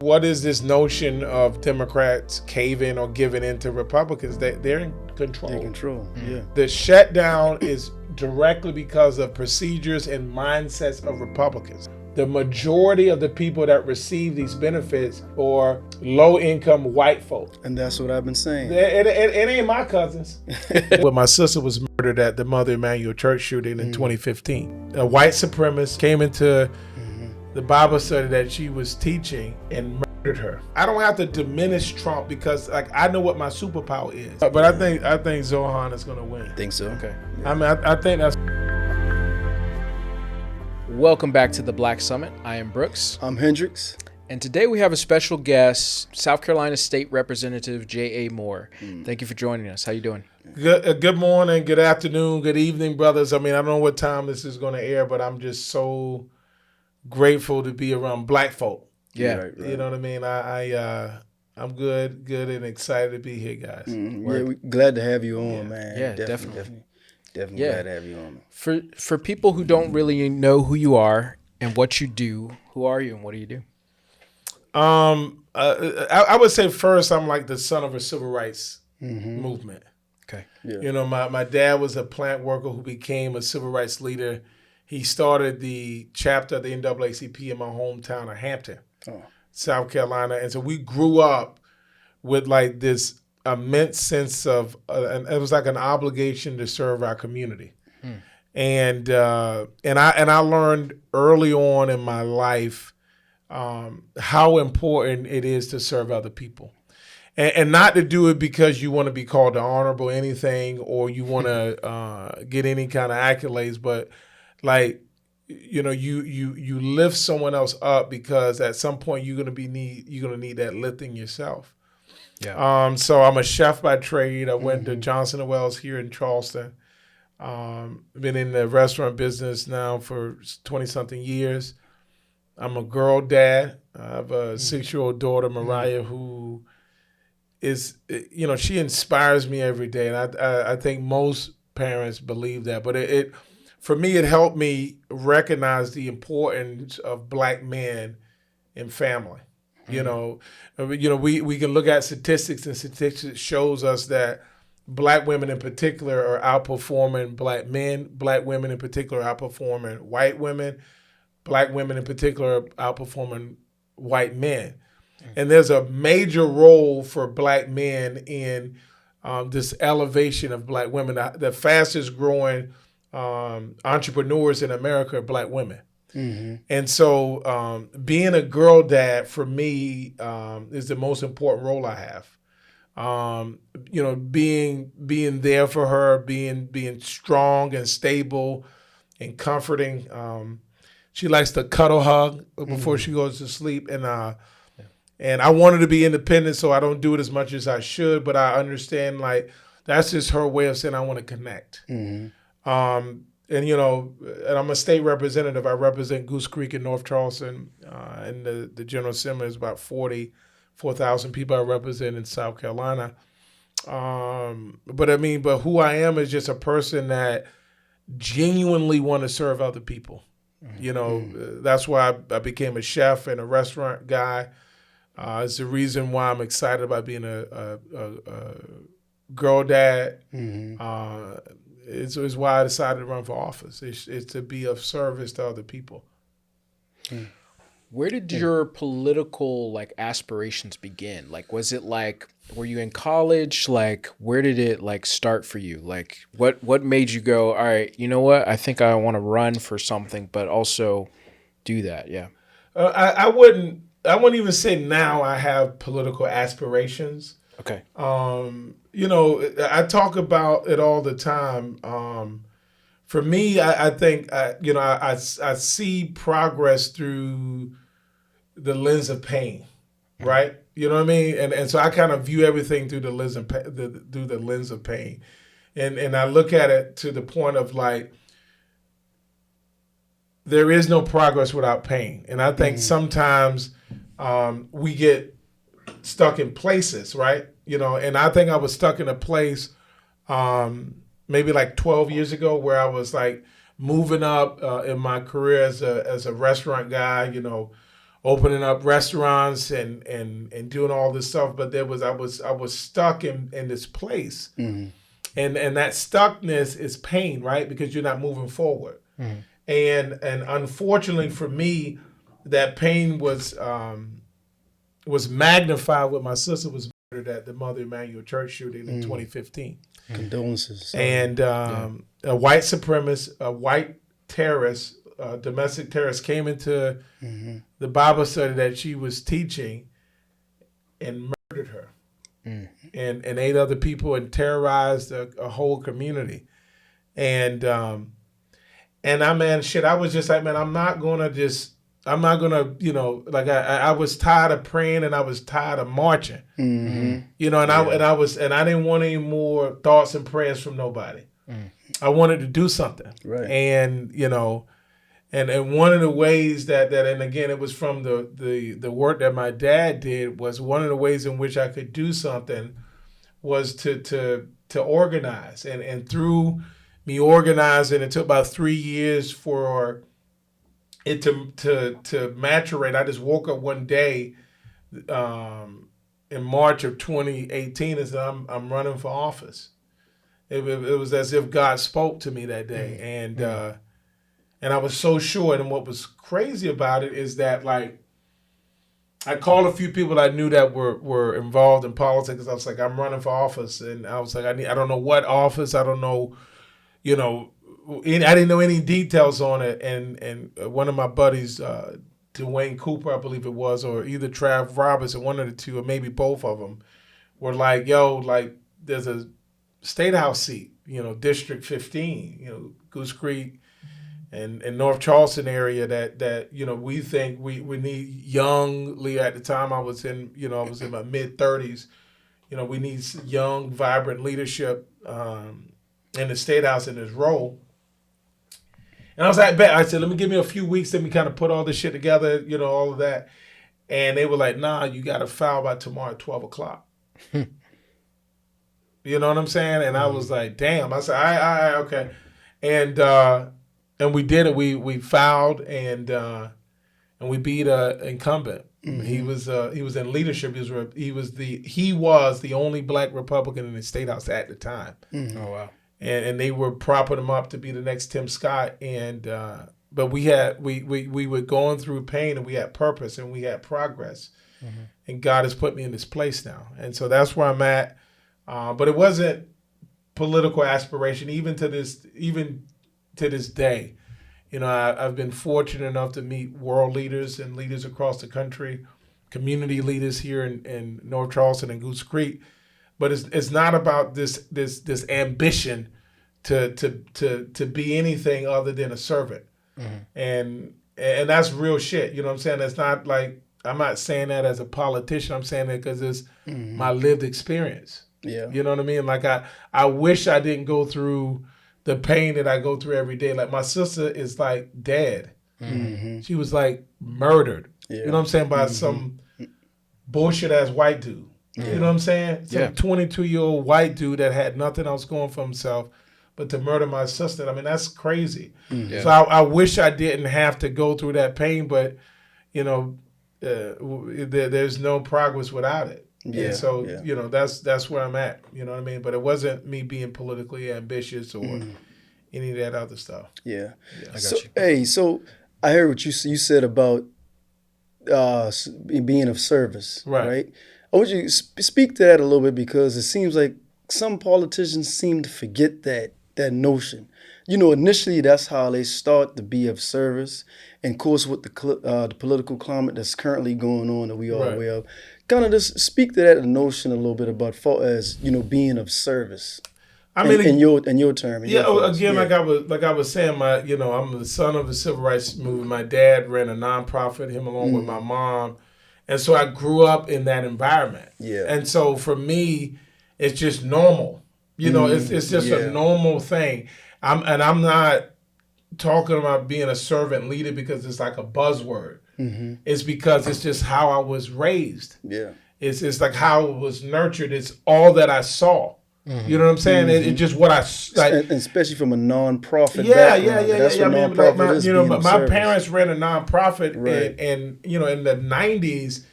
What is this notion of Democrats caving or giving into Republicans? They're in control. In control, yeah. The shutdown is directly because of procedures and mindsets of Republicans. The majority of the people that receive these benefits are low-income white folk. And that's what I've been saying. It ain't my cousins. When my sister was murdered at the Mother Emmanuel church shooting in 2015, a white supremacist came into the Bible study that she was teaching and murdered her. I don't have to diminish Trump because I know what my superpower is. But I think Zohran is going to win. Think so? Okay. I mean, I think that's... Welcome back to the Black Summit. I am Brooks. I'm Hendricks. And today we have a special guest, South Carolina State Representative J.A. Moore. Thank you for joining us. How you doing? Good morning, good afternoon, good evening, brothers. I mean, I don't know what time this is going to air, but I'm just so grateful to be around black folk. Yeah. Right. You know what I mean? I'm good and excited to be here, guys. Yeah, we're glad to have you on, man. Yeah, definitely. Definitely glad to have you on. For people who don't really know who you are and what you do, who are you and what do you do? I would say first, I'm like the son of a civil rights movement. Okay. Yeah. You know, my dad was a plant worker who became a civil rights leader. He started the chapter of the NAACP in my hometown of Hampton, South Carolina. And so we grew up with like this immense sense of, and it was like an obligation to serve our community. And I learned early on in my life how important it is to serve other people. And not to do it because you want to be called the honorable anything or you want to get any kind of accolades, but like, you know, you lift someone else up because at some point you're gonna need that lifting yourself. Yeah. So I'm a chef by trade. I went to Johnson & Wells here in Charleston. Been in the restaurant business now for 20-something years. I'm a girl dad. I have a 6-year-old daughter, Mariah, who is, you know, she inspires me every day. And I think most parents believe that. But it for me, it helped me recognize the importance of black men in family. You know, we can look at statistics, and statistics shows us that black women in particular are outperforming black men. Black women in particular are outperforming white women. Black women in particular are outperforming white men. And there's a major role for black men in this elevation of black women. The fastest growing entrepreneurs in America are black women. And so being a girl dad for me is the most important role I have. You know, being there for her, being strong and stable and comforting. She likes to cuddle hug before she goes to sleep. And I want her to be independent, so I don't do it as much as I should, but I understand like that's just her way of saying I want to connect. And, you know, and I'm a state representative. I represent Goose Creek in North Charleston. And the General Assembly is about 44,000 people I represent in South Carolina. But who I am is just a person that genuinely want to serve other people. You know, that's why I became a chef and a restaurant guy. It's the reason why I'm excited about being a girl dad. It's why I decided to run for office. It's to be of service to other people. Where did your political like aspirations begin? Like, was it like, were you in college? Like, where did it like start for you? Like, what made you go, all right, you know what? I think I want to run for something, but also do that. Yeah. I wouldn't even say now I have political aspirations. Okay. You know, I talk about it all the time. For me, I think, I see progress through the lens of pain, right? You know what I mean? And so I kind of view everything through the lens of pain. And I look at it to the point of like, there is no progress without pain. And I think sometimes we get stuck in places, right? You know, and I think I was stuck in a place maybe like 12 years ago where I was like moving up in my career as a restaurant guy, you know, opening up restaurants and doing all this stuff. But I was stuck in this place. And that stuckness is pain, right? Because you're not moving forward. And unfortunately for me, that pain was magnified when my sister was murdered at the Mother Emmanuel Church shooting in 2015. Condolences. And a white supremacist, a white terrorist, domestic terrorist came into the Bible study that she was teaching and murdered her. And 8 other people and terrorized a whole community. And I was just like, man, I'm not gonna, like I was tired of praying and I was tired of marching, you know, and I didn't want any more thoughts and prayers from nobody. I wanted to do something. Right. And, you know, and one of the ways that and again, it was from the work that my dad did, was one of the ways in which I could do something was to organize. And through me organizing, it took about 3 years for it to maturate. I just woke up one day in March of 2018 and said, I'm running for office. It was as if God spoke to me that day. And I was so sure. And what was crazy about it is that, like, I called a few people I knew that were involved in politics. I was like, I'm running for office. And I was like, I don't know what office. I don't know, you know, I didn't know any details on it. And one of my buddies, Dwayne Cooper, I believe it was, or either Trav Robertson, one of the two, or maybe both of them, were like, yo, like, there's a state house seat, you know, District 15, you know, Goose Creek and North Charleston area that you know, we think we need youngly. At the time I was in my mid-30s, you know, we need young, vibrant leadership in the state house in this role. And I was like, I said, give me a few weeks, let me kind of put all this shit together, you know, all of that. And they were like, nah, you got to file by tomorrow at 12 o'clock. You know what I'm saying? And I was like, damn. I said, all right, okay. And we did it. We filed and we beat an incumbent. He was in leadership. He was the only black Republican in the state house at the time. Oh wow. And they were propping him up to be the next Tim Scott. And but we were going through pain, and we had purpose, and we had progress. And God has put me in this place now, and so that's where I'm at. But it wasn't political aspiration, even to this day. You know, I've been fortunate enough to meet world leaders and leaders across the country, community leaders here in North Charleston and Goose Creek. But it's not about this ambition to be anything other than a servant. And that's real shit. You know what I'm saying? It's not like, I'm not saying that as a politician. I'm saying that because it's my lived experience. Yeah. You know what I mean? Like I wish I didn't go through the pain that I go through every day. Like, my sister is like dead. She was like murdered. Yeah. You know what I'm saying? By some bullshit ass white dude. You know what I'm saying? Some 22-year-old white dude that had nothing else going for himself but to murder my sister. I mean, that's crazy. So I wish I didn't have to go through that pain, but, you know, there's no progress without it. Yeah. And so, you know, that's where I'm at. You know what I mean? But it wasn't me being politically ambitious or any of that other stuff. Yeah. I got So, you. hey, so I heard what you said about being of service, right? I want you to speak to that a little bit, because it seems like some politicians seem to forget that notion. You know, initially that's how they start to be of service. And of course, with the political climate that's currently going on that we are aware of, kind of just speak to that notion a little bit about, as you know, being of service. I mean, in your term. Like I was saying, I'm the son of the civil rights movement. My dad ran a nonprofit, him along with my mom. And so I grew up in that environment. Yeah. And so for me, it's just normal. You know, it's just a normal thing. I'm not talking about being a servant leader because it's like a buzzword. It's because it's just how I was raised. Yeah. It's like how I was nurtured. It's all that I saw. You know what I'm saying? It's just what I like, and especially from a nonprofit yeah, background. That's what I mean, nonprofit like is. my parents ran a nonprofit, Right. and in the '90s,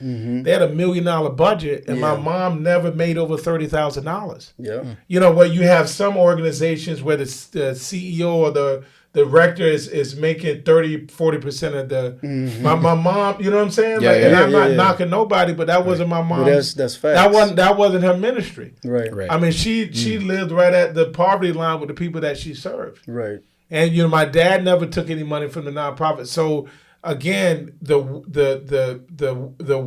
they had $1 million budget, and my mom never made over $30,000. Yeah. Where you have some organizations where the CEO or the director is making 30-40% of the my mom, you know what I'm saying? And I'm not knocking nobody, but that wasn't my mom. That's facts. That wasn't her ministry. Right. I mean, she lived right at the poverty line with the people that she served. Right. And my dad never took any money from the nonprofit. So again, the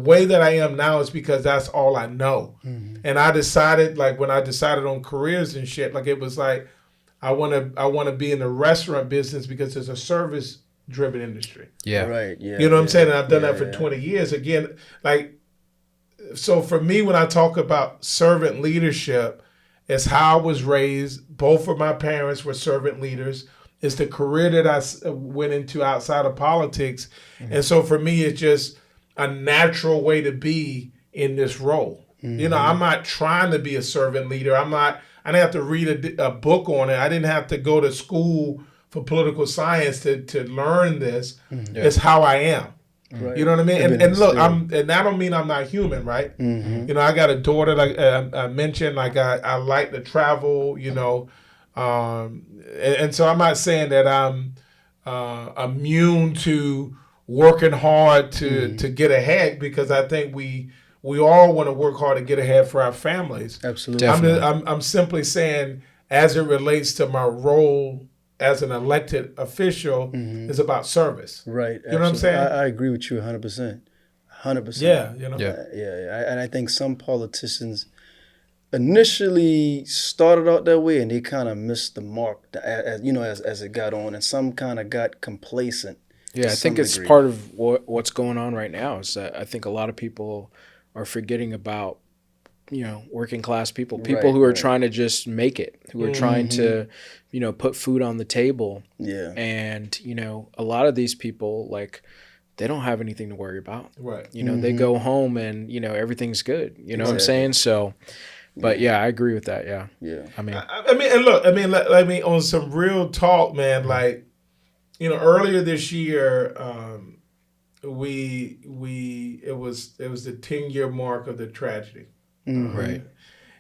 way that I am now is because that's all I know. And I decided, like when I decided on careers and shit, like it was like I want to be in the restaurant business because it's a service driven industry. Yeah. Right. Yeah. You know what I'm saying? And I've done that for 20 years. Again, like, so for me, when I talk about servant leadership, it's how I was raised. Both of my parents were servant leaders. It's the career that I went into outside of politics. And so for me, it's just a natural way to be in this role. I'm not trying to be a servant leader. I didn't have to read a book on it. I didn't have to go to school for political science to learn this. It's how I am. Right. You know what I mean? And look, and that don't mean I'm not human, right? I got a daughter, like I mentioned, like I like to travel, and so I'm not saying that I'm immune to working hard to get ahead, because I think we all want to work hard to get ahead for our families. Absolutely. I'm simply saying, as it relates to my role as an elected official, is about service. Right. You know what I'm saying? I agree with you 100%. 100%. Yeah. And I think some politicians initially started out that way and they kind of missed the mark as it got on, and some kind of got complacent. Yeah, I think it's part of what's going on right now is that I think a lot of people are forgetting about working class people who are trying to just make it, who are trying to put food on the table. Yeah. And a lot of these people, like, they don't have anything to worry about. Right. They go home and everything's good. You know what I'm saying? So, but yeah, I agree with that. Yeah. Yeah. I mean, and look, on some real talk, man, like, earlier this year, it was the 10-year mark of the tragedy. Right.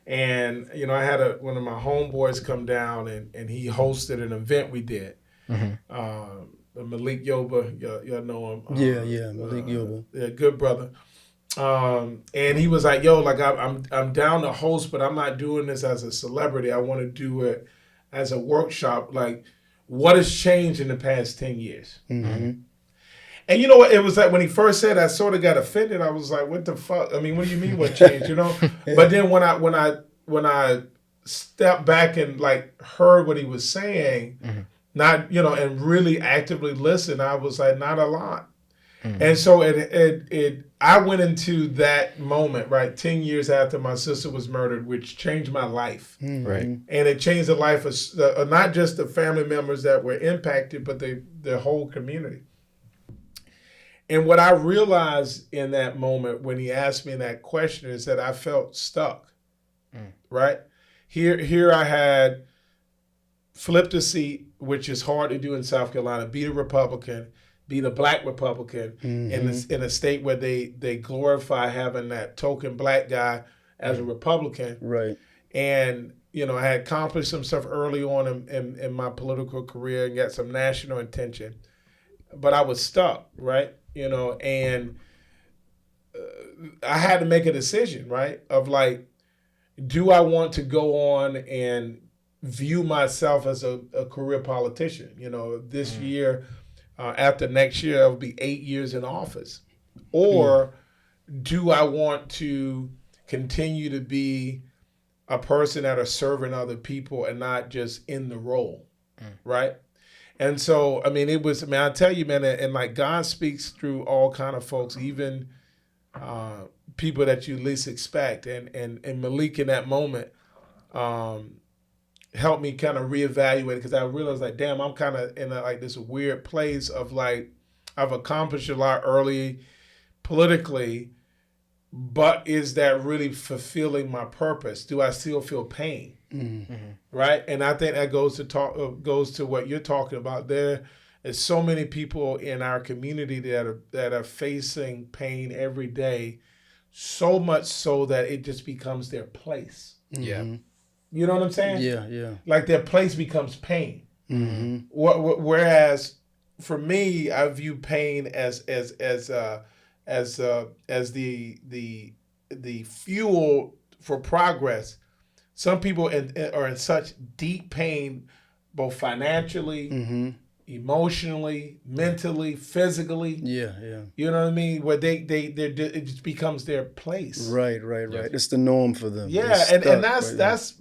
And, I had one of my homeboys come down and he hosted an event we did. Malik Yoba, y'all know him. Malik Yoba. Yeah, good brother. And he was like, yo, like I'm down to host, but I'm not doing this as a celebrity. I want to do it as a workshop. Like, what has changed in the past 10 years? And you know what? It was like when he first said, I sort of got offended. I was like, what the fuck? I mean, what do you mean what changed, But then when I stepped back and like heard what he was saying, not, and really actively listened, I was like, not a lot. And so I went into that moment, right, 10 years after my sister was murdered, which changed my life. Right. And it changed the life of not just the family members that were impacted, but the whole community. And what I realized in that moment when he asked me that question is that I felt stuck, right? Here I had flipped a seat, which is hard to do in South Carolina, be a Republican, be the black Republican in a state where they glorify having that token black guy as a Republican. Right. And, I had accomplished some stuff early on in my political career and got some national attention, but I was stuck, right? And I had to make a decision, right? Of like, do I want to go on and view myself as a career politician? This year, after next year, I'll be 8 years in office. Or do I want to continue to be a person that is serving other people and not just in the role, right? And so, I tell you, man, and like God speaks through all kind of folks, even people that you least expect. And Malik in that moment helped me kind of reevaluate, because I realized like, damn, I'm kind of in this weird place of like, I've accomplished a lot early politically, but is that really fulfilling my purpose? Do I still feel pain? right? And I think that goes to what you're talking about. There is so many people in our community that are facing pain every day, so much so that it just becomes their place. Yeah. You know what I'm saying? Yeah. Like their place becomes pain. Whereas for me, I view pain as the fuel for progress. Some people are in such deep pain, both financially, emotionally, mentally, physically. Yeah. You know what I mean? Where it just becomes their place. Right. It's the norm for them. Yeah, and that's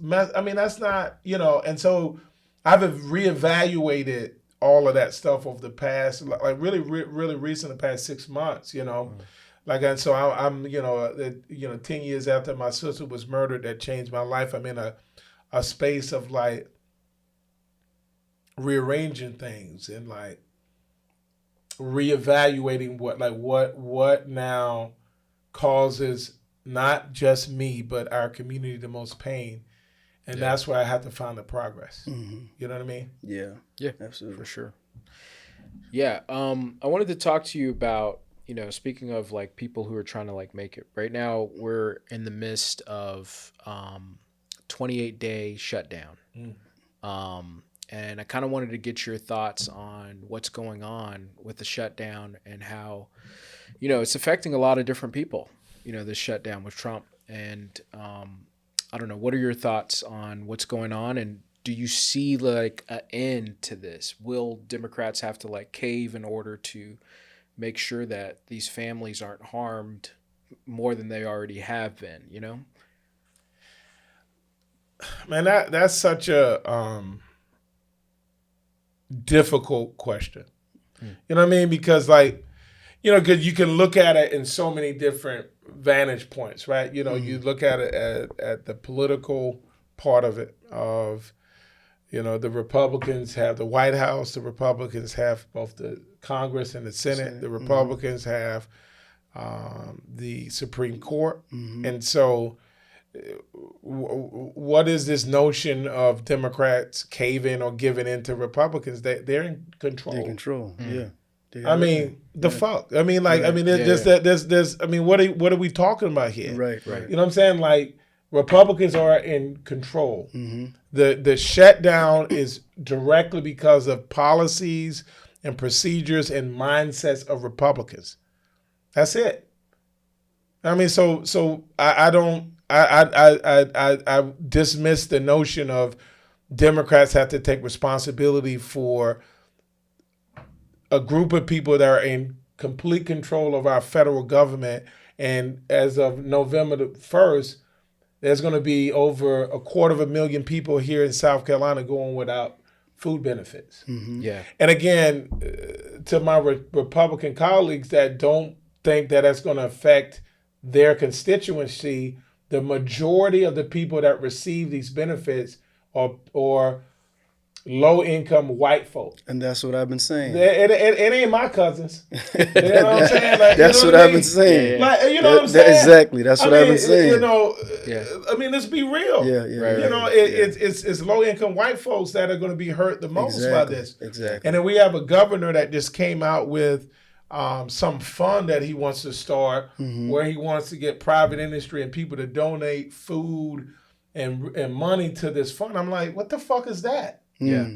not, and so I've reevaluated all of that stuff over the past, like really recent, the past 6 months, Like, and so I'm 10 years after my sister was murdered, that changed my life. I'm in a space of like rearranging things and like reevaluating what now causes not just me, but our community the most pain. And that's where I have to find the progress. You know what I mean? Yeah, absolutely, for sure. Yeah, I wanted to talk to you about, speaking of like people who are trying to like make it. Right now, we're in the midst of 28-day shutdown, and I kind of wanted to get your thoughts on what's going on with the shutdown and how, it's affecting a lot of different people. This shutdown with Trump, and I don't know. What are your thoughts on what's going on, and do you see like an end to this? Will Democrats have to like cave in order to make sure that these families aren't harmed more than they already have been? Man, that's such a difficult question. You know what I mean? Because because you can look at it in so many different vantage points, right? You look at it at the political part of it, the Republicans have the White House, the Republicans have both the Congress and the Senate, the Republicans have the Supreme Court. And so what is this notion of Democrats caving or giving into Republicans? They're in control. They control, yeah. I mean, fuck. I mean, like, there's what are we talking about here? Right. You know what I'm saying? Like, Republicans are in control. The shutdown is directly because of policies and procedures and mindsets of Republicans. That's it. I mean, so I dismiss the notion of Democrats have to take responsibility for a group of people that are in complete control of our federal government. And as of November the 1st, there's going to be over 250,000 people here in South Carolina going without food benefits. Yeah. And again, to my Republican colleagues that don't think that that's going to affect their constituency, the majority of the people that receive these benefits are low-income white folk. And that's what I've been saying. It ain't my cousins. You know what I'm saying? Like, that's what I've been saying. Like, you know what I'm saying? Exactly. That's what I've been saying. I mean, let's be real. Yeah. It's low-income white folks that are going to be hurt the most by this. Exactly. And then we have a governor that just came out with some fund that he wants to start, where he wants to get private industry and people to donate food and money to this fund. I'm like, what the fuck is that? Yeah.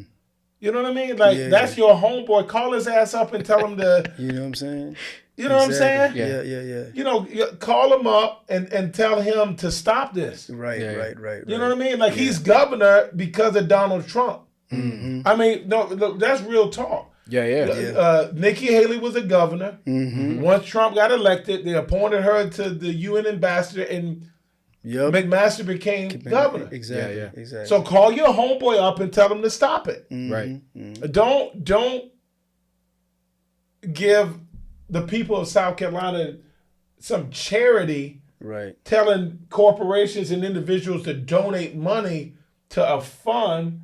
You know what I mean? Like, that's your homeboy. Call his ass up and tell him to... You know what I'm saying? You know what I'm saying? Yeah. Call him up and tell him to stop this. Right. You know what I mean? Like, he's governor because of Donald Trump. I mean, no, look, that's real talk. Nikki Haley was a governor. Once Trump got elected, they appointed her to the UN ambassador, and McMaster became governor. Exactly. So call your homeboy up and tell him to stop it. Right. Don't give the people of South Carolina some charity, telling corporations and individuals to donate money to a fund.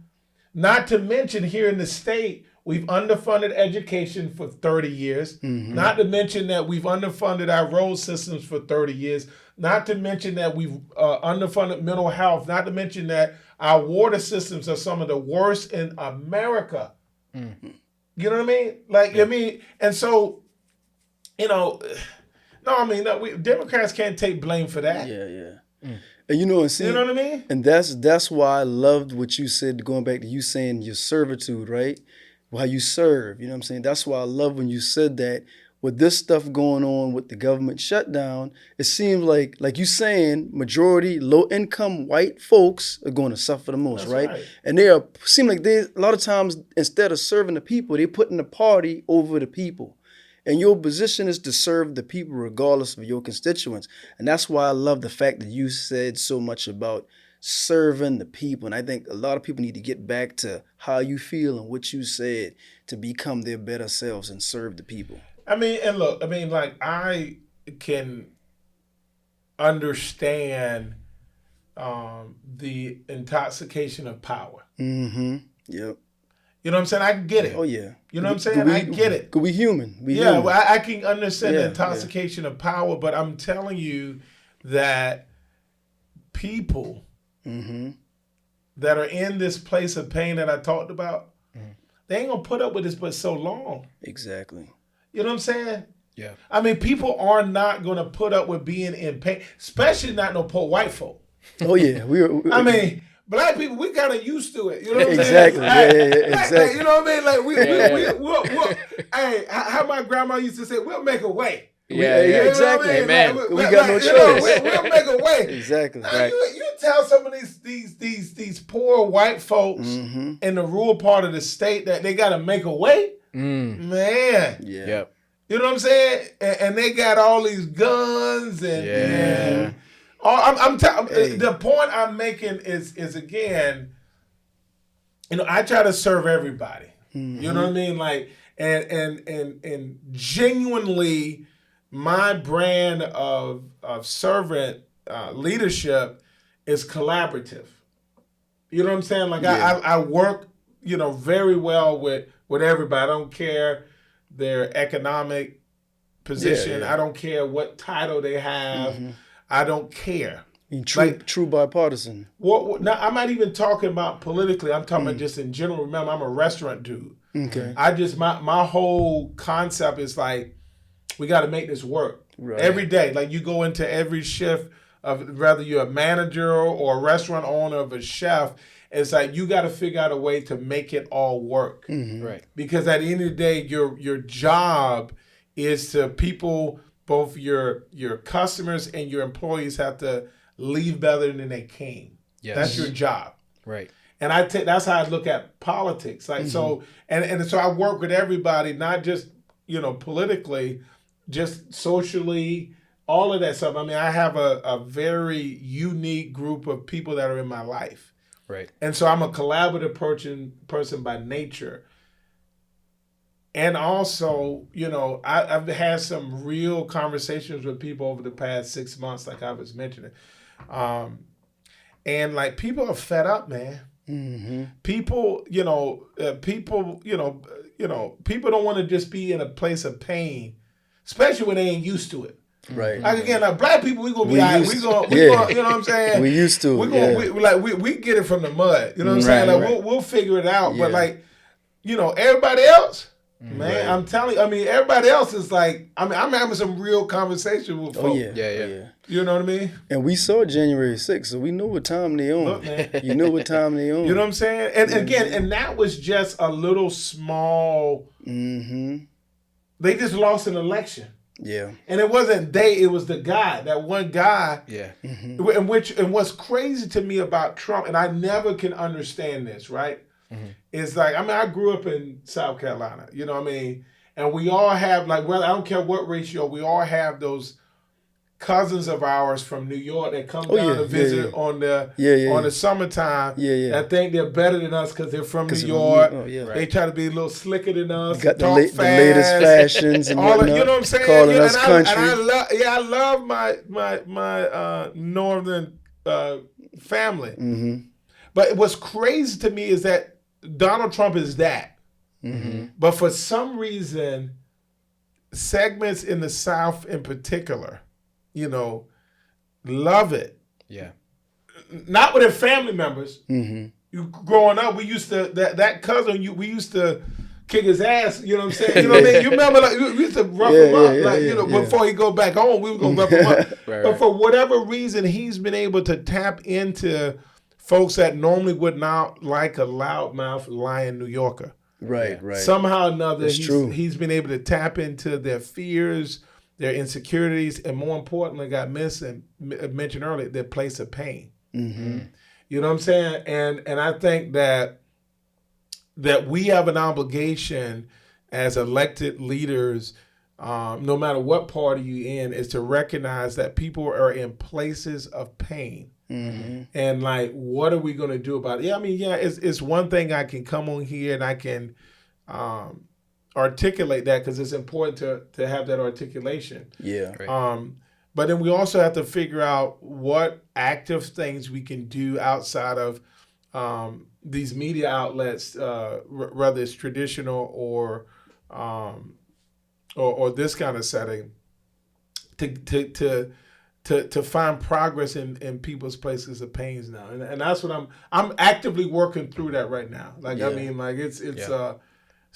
Not to mention, here in the state, we've underfunded education for 30 years. Not to mention that we've underfunded our road systems for 30 years. not to mention that we've underfunded mental health, not to mention that our water systems are some of the worst in America. Mm-hmm. You know what I mean? Like, I mean, and so, no, Democrats can't take blame for that. Yeah. And and see, you know what I mean? And that's why I loved what you said, going back to you saying your servitude, right? How you serve, you know what I'm saying? That's why I love when you said that. With this stuff going on with the government shutdown, it seems like you saying, majority low-income white folks are going to suffer the most, right? And seem like they, a lot of times, instead of serving the people, they're putting the party over the people. And your position is to serve the people regardless of your constituents. And that's why I love the fact that you said so much about serving the people. And I think a lot of people need to get back to how you feel and what you said to become their better selves and serve the people. I mean, and look, like I can understand the intoxication of power. Mm-hmm. Yep. You know what I'm saying? I get it. Oh, yeah. You know what I'm saying? I get it. Because we human. Well, I can understand the intoxication of power, but I'm telling you that people that are in this place of pain that I talked about, they ain't going to put up with this but so long. Exactly. You know what I'm saying? Yeah. I mean, people are not going to put up with being in pain, especially not no poor white folk. Oh, yeah. I mean, black people, we kind of used to it. You know what I'm exactly. saying? Yeah, exactly. You know what I mean? Like, we'll, hey, how my grandma used to say, we'll make a way. Yeah, exactly. I mean? Man. Like, we got no choice. We'll make a way. Exactly. Now, you tell some of these poor white folks in the rural part of the state that they got to make a way. Man. Yeah. Yep. You know what I'm saying? And they got all these guns and the point I'm making is again, I try to serve everybody. You know what I mean? Like and genuinely my brand of servant leadership is collaborative. You know what I'm saying? Like I work, very well with everybody. I don't care their economic position. I don't care what title they have. I don't care. True bipartisan. Now, I'm not even talking about politically. I'm talking about just in general. Remember, I'm a restaurant dude. Okay. My whole concept is like, we got to make this work every day. Like you go into every shift of whether you're a manager or a restaurant owner of a chef. It's like you got to figure out a way to make it all work, right? Because at the end of the day, your job is to people, both your customers and your employees have to leave better than they came. Yes. That's your job, right? And that's how I look at politics. Like so, and so I work with everybody, not just politically, just socially, all of that stuff. I mean, I have a very unique group of people that are in my life. Right. And so I'm a collaborative person by nature. And also, I've had some real conversations with people over the past 6 months, like I was mentioning. And like people are fed up, man. People, people don't want to just be in a place of pain, especially when they ain't used to it. Right. Like again, like black people, we gonna be all right. We gonna, you know what I'm saying? We used to. We get it from the mud. You know what I'm saying? Like we'll figure it out. But like, everybody else, man, I'm telling you. I mean, everybody else is like, I'm having some real conversation with folks. Oh yeah. You know what I mean? And we saw January 6th, so we know what time they on. Look, man. You know what time they on. You know what I'm saying? And again, and that was just a little small. They just lost an election. Yeah. And it wasn't it was the guy, that one guy. Yeah. And what's crazy to me about Trump, and I never can understand this, right? It's like, I grew up in South Carolina, you know what I mean? And we all have, I don't care what ratio, we all have those cousins of ours from New York that come down to visit on the summertime that think they're better than us because they're from New York. They try to be a little slicker than us. Got the latest fashions and all whatnot. You know what I'm saying? Calling us country. I love my northern family. But what's crazy to me is that Donald Trump is that. But for some reason, segments in the South in particular, love it. Yeah. Not with their family members. Mm-hmm. You growing up, we used to that cousin. We used to kick his ass. You know what I'm saying? You know what I mean? You remember, like, we used to rough him up, before he go back home, we were gonna rough him up. But for whatever reason, he's been able to tap into folks that normally would not like a loudmouth lying New Yorker. Right. Somehow or another, true. he's been able to tap into their fears, their insecurities, and more importantly, got mentioned earlier, their place of pain. Mm-hmm. You know what I'm saying? And I think that we have an obligation as elected leaders, no matter what party you're in, is to recognize that people are in places of pain. Mm-hmm. And like, what are we going to do about it? Yeah, I mean, it's one thing I can come on here and I can articulate that because it's important to have that articulation. Yeah. Right. But then we also have to figure out what active things we can do outside of these media outlets, whether it's traditional or this kind of setting, to find progress in people's places of pains now, and that's what I'm actively working through that right now. Like I mean, like it's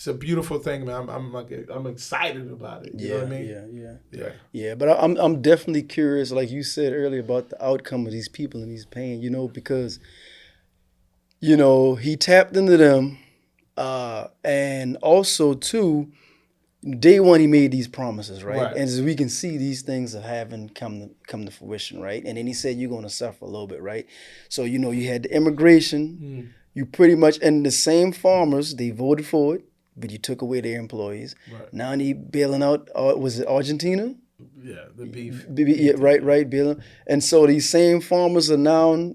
a beautiful thing, man. I'm excited about it. You know what I mean? Yeah. But I'm definitely curious, like you said earlier, about the outcome of these people and these pain. You know, because he tapped into them, and also too, day one he made these promises, right? And as we can see, these things haven't come to fruition, right? And then he said you're going to suffer a little bit, right? So you had the immigration. You pretty much, and the same farmers, they voted for it, but you took away their employees. Right. Now they bailing out, was it Argentina? Yeah, the beef. Right, bailing. And so these same farmers are now,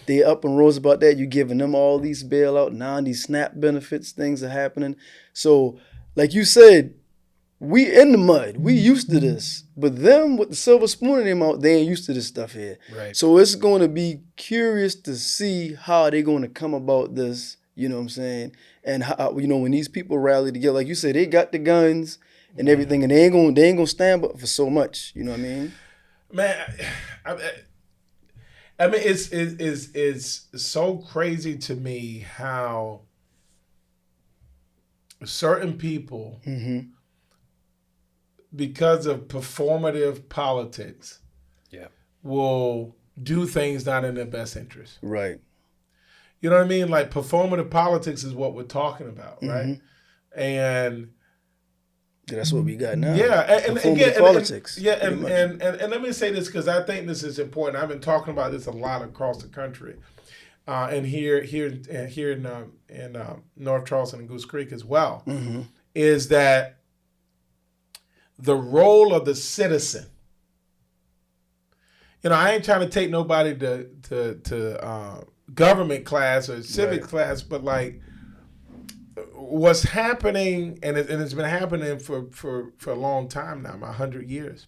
they up and rose about that. You're giving them all these bailout. Now these SNAP benefits, things are happening. So, like you said, we in the mud. We used to this. But them with the silver spoon in their mouth, they ain't used to this stuff here. Right. So it's going to be curious to see how they're going to come about this, you know what I'm saying? And how, when these people rally together, like you said, they got the guns and everything, and they ain't gonna stand up for so much. You know what I mean? Man, I mean, it's so crazy to me how certain people, because of performative politics, will do things not in their best interest. Right. You know what I mean? Like, performative politics is what we're talking about, right? And that's what we got now. Yeah, and again, politics. And let me say this because I think this is important. I've been talking about this a lot across the country, and here in North Charleston and Goose Creek as well. Is that the role of the citizen? I ain't trying to take nobody to government class or civic class, but like what's happening, and it's been happening for a long time now, 100 years.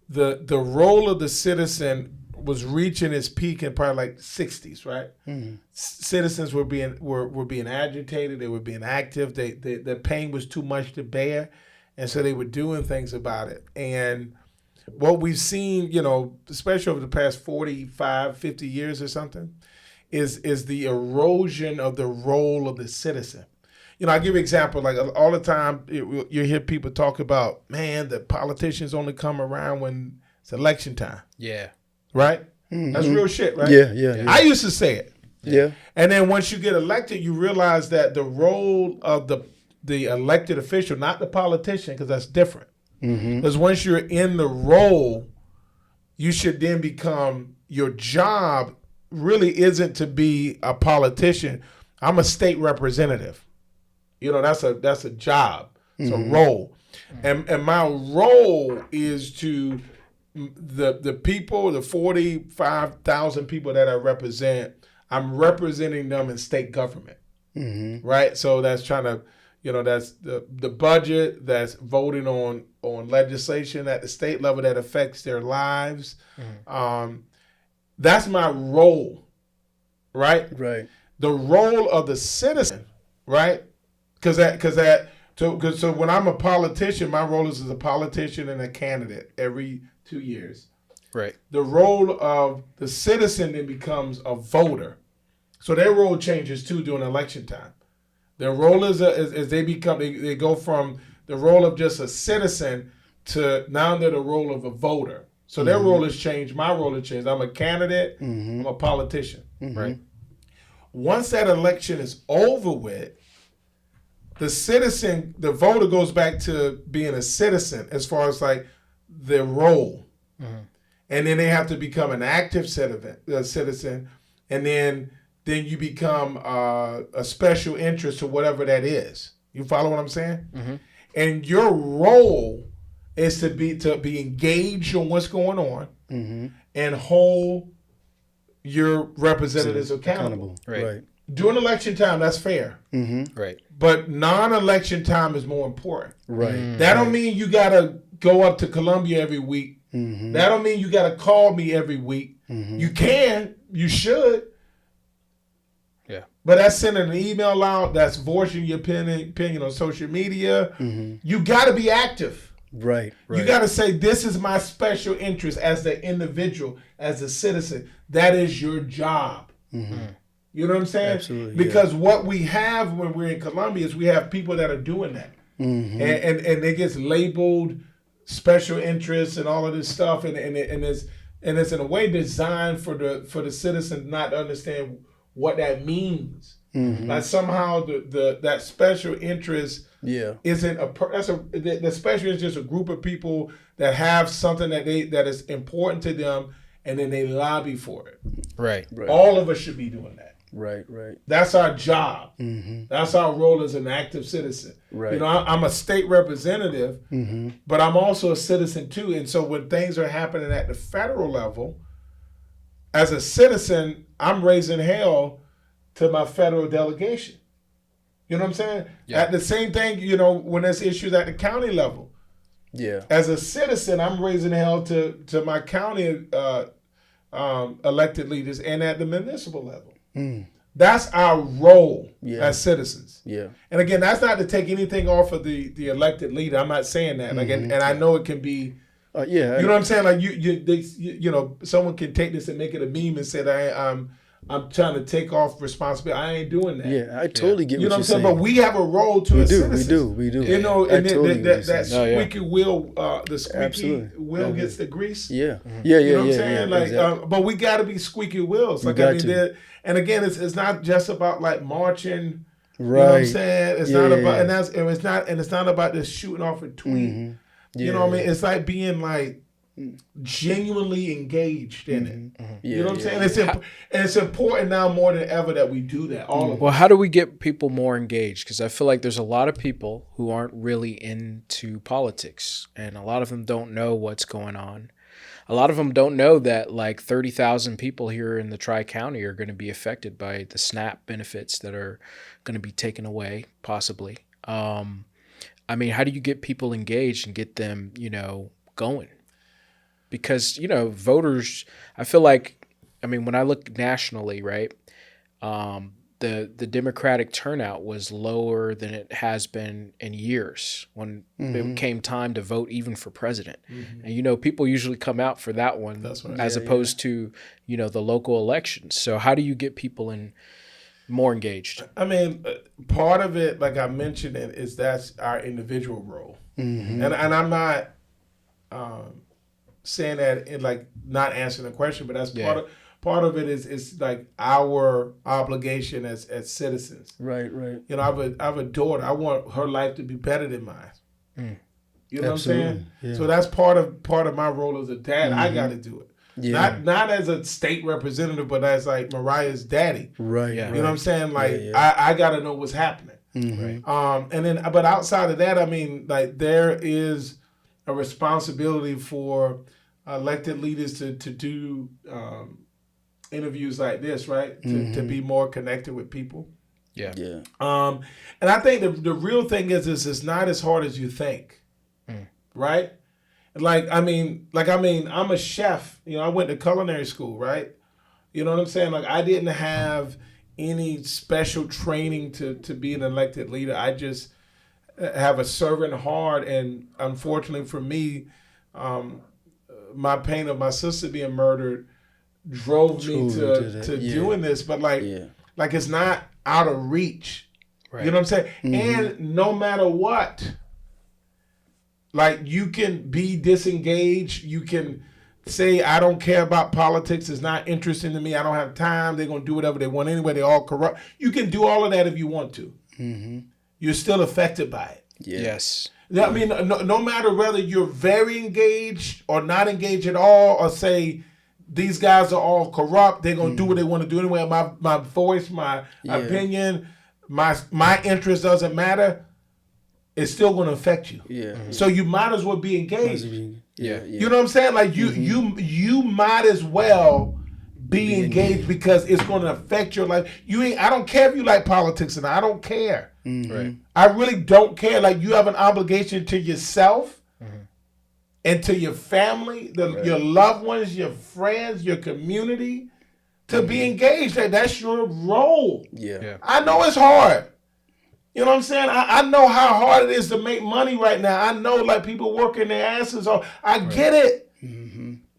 The role of the citizen was reaching its peak in probably like 60s, right? Citizens were being agitated, they were being active, the pain was too much to bear, and so they were doing things about it. And what we've seen, especially over the past 45, 50 years or something, is the erosion of the role of the citizen. I give you an example. Like all the time, you hear people talk about, man, the politicians only come around when it's election time. Yeah. Right? That's real shit, right? Yeah. I used to say it. Yeah. And then once you get elected, you realize that the role of the elected official, not the politician, because that's different. Because once you're in the role, you should then become, your job really isn't to be a politician. I'm a state representative. That's a job. It's a role. And my role is to the people, the 45,000 people that I represent, I'm representing them in state government. Right? So that's trying to, that's the budget, that's voting on legislation at the state level that affects their lives. That's my role, right? Right. The role of the citizen, right? So when I'm a politician, my role is as a politician and a candidate every 2 years. Right. The role of the citizen then becomes a voter. So their role changes too during election time. Their role is as they go from the role of just a citizen to now they're the role of a voter. So their role has changed. My role has changed. I'm a candidate. I'm a politician. Right. Once that election is over with, the voter goes back to being a citizen as far as like their role. And then they have to become an active citizen. And then you become a special interest to whatever that is. You follow what I'm saying? And your role is to be engaged on what's going on and hold your representatives accountable. Right. During election time, that's fair. Right. But non-election time is more important. Right. That don't mean you gotta go up to Columbia every week. That don't mean you gotta call me every week. You can, you should. Yeah. But that's sending an email out. That's voicing your opinion on social media. You gotta be active. Right. You got to say, this is my special interest as the individual, as a citizen. That is your job. You know what I'm saying? Absolutely. Because what we have when we're in Columbia is we have people that are doing that. And it gets labeled special interests and all of this stuff. And it's in a way designed for the citizen not to understand what that means. Like somehow that special interest isn't the special interest is a group of people that have something that is important to them, and then they lobby for it. Right. All of us should be doing that. Right. That's our job. That's our role as an active citizen. Right. You know, I'm a state representative, but I'm also a citizen too. And so when things are happening at the federal level, as a citizen, I'm raising hell to my federal delegation. You know what I'm saying? Yeah. At the same thing, you know, when there's issues at the county level. Yeah. As a citizen, I'm raising hell to my county elected leaders and at the municipal level. That's our role as citizens. Yeah. And again, that's not to take anything off of the elected leader. I'm not saying that. Like, and I know it can be. You know what I'm saying? Like you know, someone can take this and make it a meme and say that I'm trying to take off responsibility. I ain't doing that. Yeah, I totally get you know what you're saying. But we have a role to as citizens. We do. You know, and that squeaky wheel, the squeaky Absolutely. wheel gets the grease. Yeah. You know what I'm saying? Like, exactly. but we got to be squeaky wheels. Like, and again, it's not just about like marching. Right. You know what I'm saying? It's not about, and it's not about just shooting off a tweet. You know what I mean? It's like being like genuinely engaged in it. You know what I'm saying? It's important now more than ever that we do that. All of us. Well, how do we get people more engaged? Because I feel like there's a lot of people who aren't really into politics, and a lot of them don't know what's going on. A lot of them don't know that like 30,000 people here in the Tri-County are going to be affected by the SNAP benefits that are going to be taken away, possibly. I mean, how do you get people engaged and get them, you know, going? Because, you know, voters, I feel like, I mean, when I look nationally, right, the Democratic turnout was lower than it has been in years when it came time to vote even for president. And, you know, people usually come out for that one as opposed to, you know, the local elections. So how do you get people more engaged? I mean, part of it, like I mentioned, is that's our individual role. And I'm not saying that in like not answering the question, but that's part of it is like our obligation as citizens. Right. You know, I have a daughter. I want her life to be better than mine. You know Absolutely. what I'm saying? Yeah. So that's part of my role as a dad. I got to do it. Yeah. Not as a state representative, but as like Mariah's daddy. Right. Yeah. You know what I'm saying? Like I got to know what's happening. Right. And then, but outside of that, I mean, like there is a responsibility for elected leaders to do interviews like this, right? To be more connected with people. Yeah. And I think the real thing is it's not as hard as you think, right? Like, I mean, I'm a chef. You know, I went to culinary school, right? You know what I'm saying? Like, I didn't have any special training to be an elected leader. I just have a servant heart, and unfortunately for me, my pain of my sister being murdered drove me to doing this, but like it's not out of reach. Right. You know what I'm saying? And no matter what, like you can be disengaged. You can say, I don't care about politics. It's not interesting to me. I don't have time. They're going to do whatever they want anyway. They're all corrupt. You can do all of that if you want to. You're still affected by it. Yes. I mean, no matter whether you're very engaged or not engaged at all, or say these guys are all corrupt, they're going to do what they want to do anyway. My voice, my opinion, my interest doesn't matter. It's still going to affect you. Yeah. So you might as well be engaged. You know what I'm saying? Like you might as well be engaged because it's going to affect your life. I don't care if you like politics, and I don't care. Right. I really don't care. Like you have an obligation to yourself and to your family, your loved ones, your friends, your community, to be engaged. That's your role. Yeah. I know it's hard. You know what I'm saying? I know how hard it is to make money right now. I know like people working their asses off. I get it.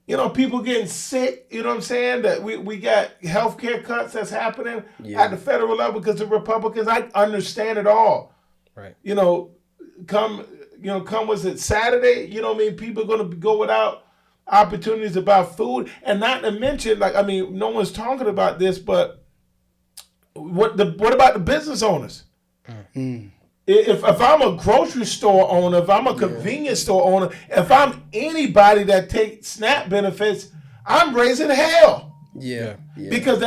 You know, people getting sick. You know what I'm saying? That we got healthcare cuts that's happening at the federal level because of Republicans. I understand it all. Right. You know, come was it Saturday? You know what I mean? People are going to go without opportunities about food, and not to mention, like, I mean, no one's talking about this, but what about the business owners? If I'm a grocery store owner, if I'm a convenience store owner, if I'm anybody that takes SNAP benefits, I'm raising hell. Yeah. Because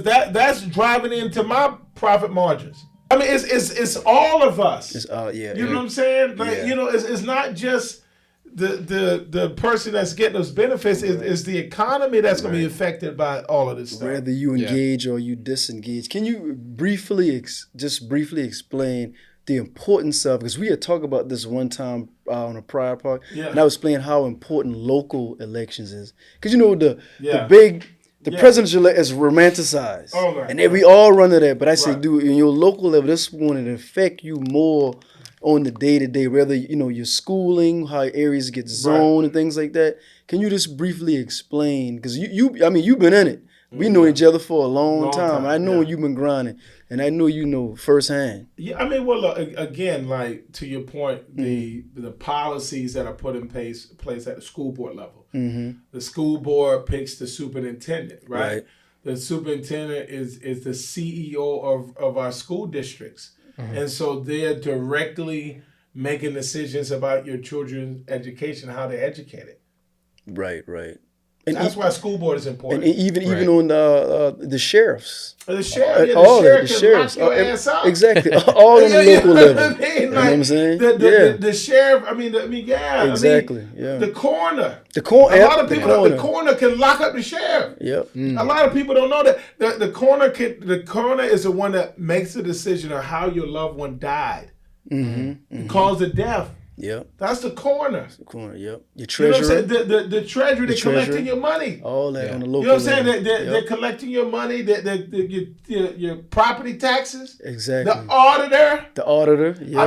that's driving into my profit margins. I mean, it's all of us. You know what I'm saying? Like, you know, it's not just the person that's getting those benefits. Is the economy that's going to be affected by all of this stuff. Whether you engage or you disengage. Can you briefly explain the importance of, because we had talked about this one time on a prior part, and I was explaining how important local elections is. Because you know the presidential election is romanticized, and then we all run to that. But I say, dude, in your local level, this is going to affect you more on the day-to-day, whether, you know, your schooling, how areas get zoned and things like that. Can you just briefly explain? Because you've been in it. We know each other for a long time. I know you've been grinding, and I know you know firsthand. Yeah, I mean, well, look, again, like to your point, the policies that are put in place at the school board level. The school board picks the superintendent, right? The superintendent is the CEO of our school districts. And so they're directly making decisions about your children's education, how they're educated. Right. And that's why school board is important. And even on the sheriffs. The sheriff, the sheriff can lock your ass up. Exactly. All on the local level. I mean, you know what I'm saying? The sheriff, exactly. The coroner. A lot of people know the coroner can lock up the sheriff. Yep. A lot of people don't know that. The coroner is the one that makes the decision of how your loved one died. Cause of death. Yep. That's the coroner. Your treasurer. You know the treasury, they're collecting your money. All that on the local level. You know what I'm saying? They're collecting your money, your property taxes. Exactly. The auditor. Yep.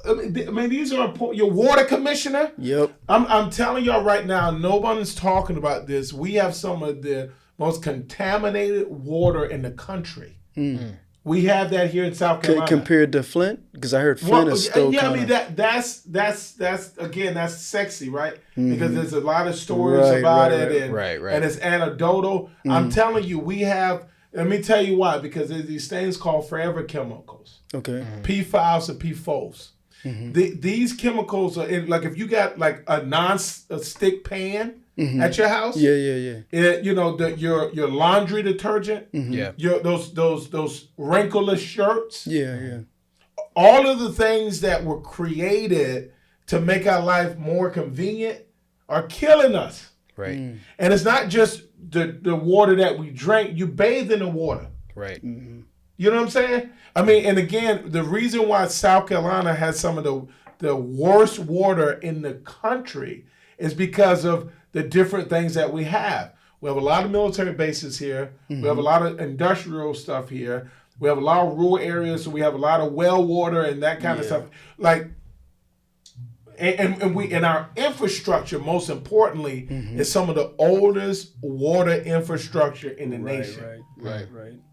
I mean, these are important. Your water commissioner. Yep. I'm telling y'all right now, no one's talking about this. We have some of the most contaminated water in the country. We have that here in South Carolina. Compared to Flint? Because I heard Flint is still that's sexy, right? Because there's a lot of stories about it and it's anecdotal. I'm telling you, let me tell you why, because there's these things called forever chemicals. Okay. P5s and P4s. These chemicals are in, like if you got like a non-stick pan at your house. You know, your laundry detergent. Your those wrinkleless shirts. All of the things that were created to make our life more convenient are killing us. Right. And it's not just the water that we drink. You bathe in the water. Right. You know what I'm saying? I mean, and again, the reason why South Carolina has some of the worst water in the country is because of the different things that we have. We have a lot of military bases here. We have a lot of industrial stuff here. We have a lot of rural areas, so we have a lot of well water and that kind of stuff. Like, And our infrastructure, most importantly, is some of the oldest water infrastructure in the nation. Right.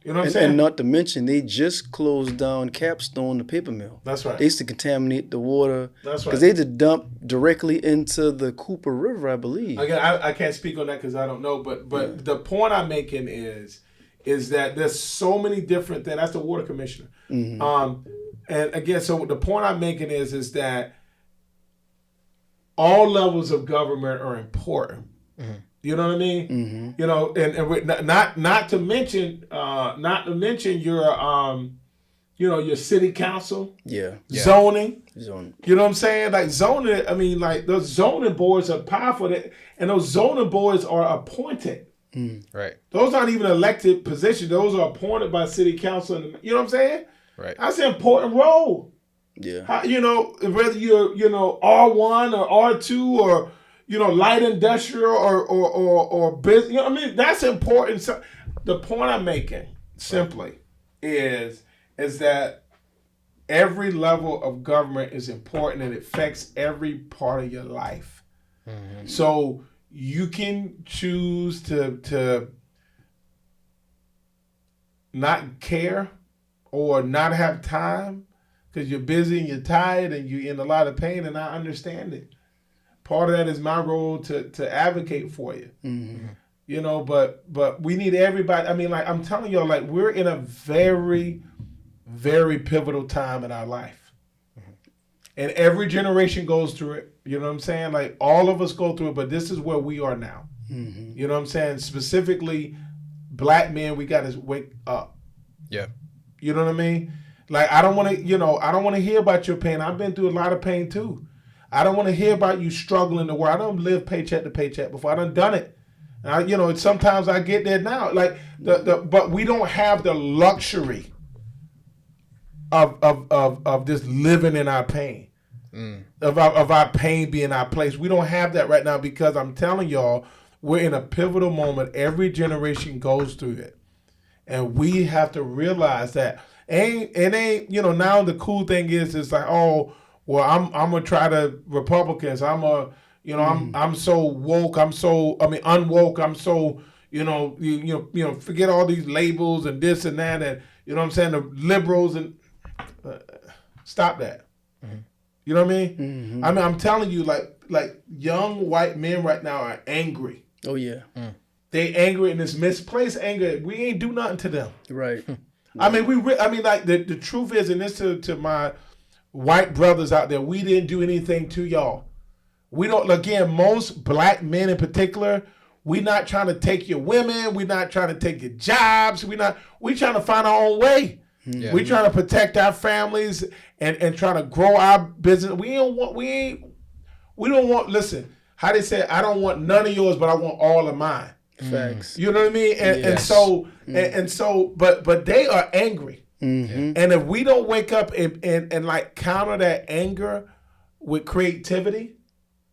You know what I'm saying? And not to mention, they just closed down Capstone, the paper mill. That's right. They used to contaminate the water. That's right. Because they just dump directly into the Cooper River, I believe. Again, I can't speak on that because I don't know. But the point I'm making is that there's so many different things. That's the water commissioner. And again, so the point I'm making is that all levels of government are important. You know what I mean? You know, and not to mention your your city council. Zoning. You know what I'm saying? Like zoning. I mean, like those zoning boards are powerful, and those zoning boards are appointed. Right. Those aren't even elected positions. Those are appointed by city council. You know what I'm saying? Right. That's an important role. Yeah. You know, whether you're R1 or R2 or light industrial or business. You know what I mean? That's important. So the point I'm making simply is that every level of government is important and it affects every part of your life. So you can choose to not care or not have time because you're busy and you're tired and you're in a lot of pain, and I understand it. Part of that is my role to advocate for you. You know, but we need everybody. I mean, like I'm telling y'all, like we're in a very, very pivotal time in our life. And every generation goes through it. You know what I'm saying? Like all of us go through it, but this is where we are now. You know what I'm saying? Specifically, black men, we got to wake up. Yeah. You know what I mean? Like I don't want to hear about your pain. I've been through a lot of pain too. I don't want to hear about you struggling to work. I don't live paycheck to paycheck before. I done it. And sometimes I get there now. Like but we don't have the luxury of just living in our pain. Of our pain being our place. We don't have that right now because I'm telling y'all, we're in a pivotal moment. Every generation goes through it. And we have to realize that now the cool thing is like, oh, well, I'm gonna try to Republicans. I'm so woke. Unwoke. I'm so forget all these labels and this and that, and you know what I'm saying, the liberals and stop that. You know what I mean? I mean, I'm telling you, like young white men right now are angry. Oh yeah. They angry and it's misplaced anger. We ain't do nothing to them. Right. I mean, the truth is, and this to my white brothers out there, we didn't do anything to y'all. We don't, again, most black men in particular, we not trying to take your women. We not trying to take your jobs. We trying to find our own way. Yeah. We trying to protect our families and trying to grow our business. We don't want, listen, how they say, I don't want none of yours, but I want all of mine. Facts. You know what I mean? And so, but they are angry. And if we don't wake up and like counter that anger with creativity,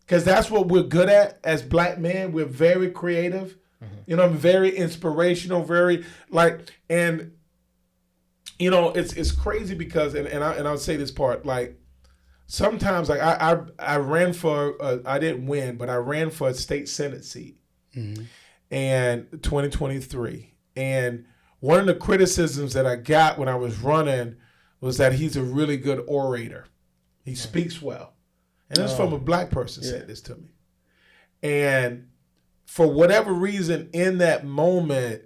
because that's what we're good at as black men. We're very creative, very inspirational, very it's crazy because and I'll say this part, like sometimes like I ran for I didn't win, but I ran for a state senate seat. And 2023. And one of the criticisms that I got when I was running was that he's a really good orator. He speaks well. And this from a black person said this to me. And for whatever reason in that moment,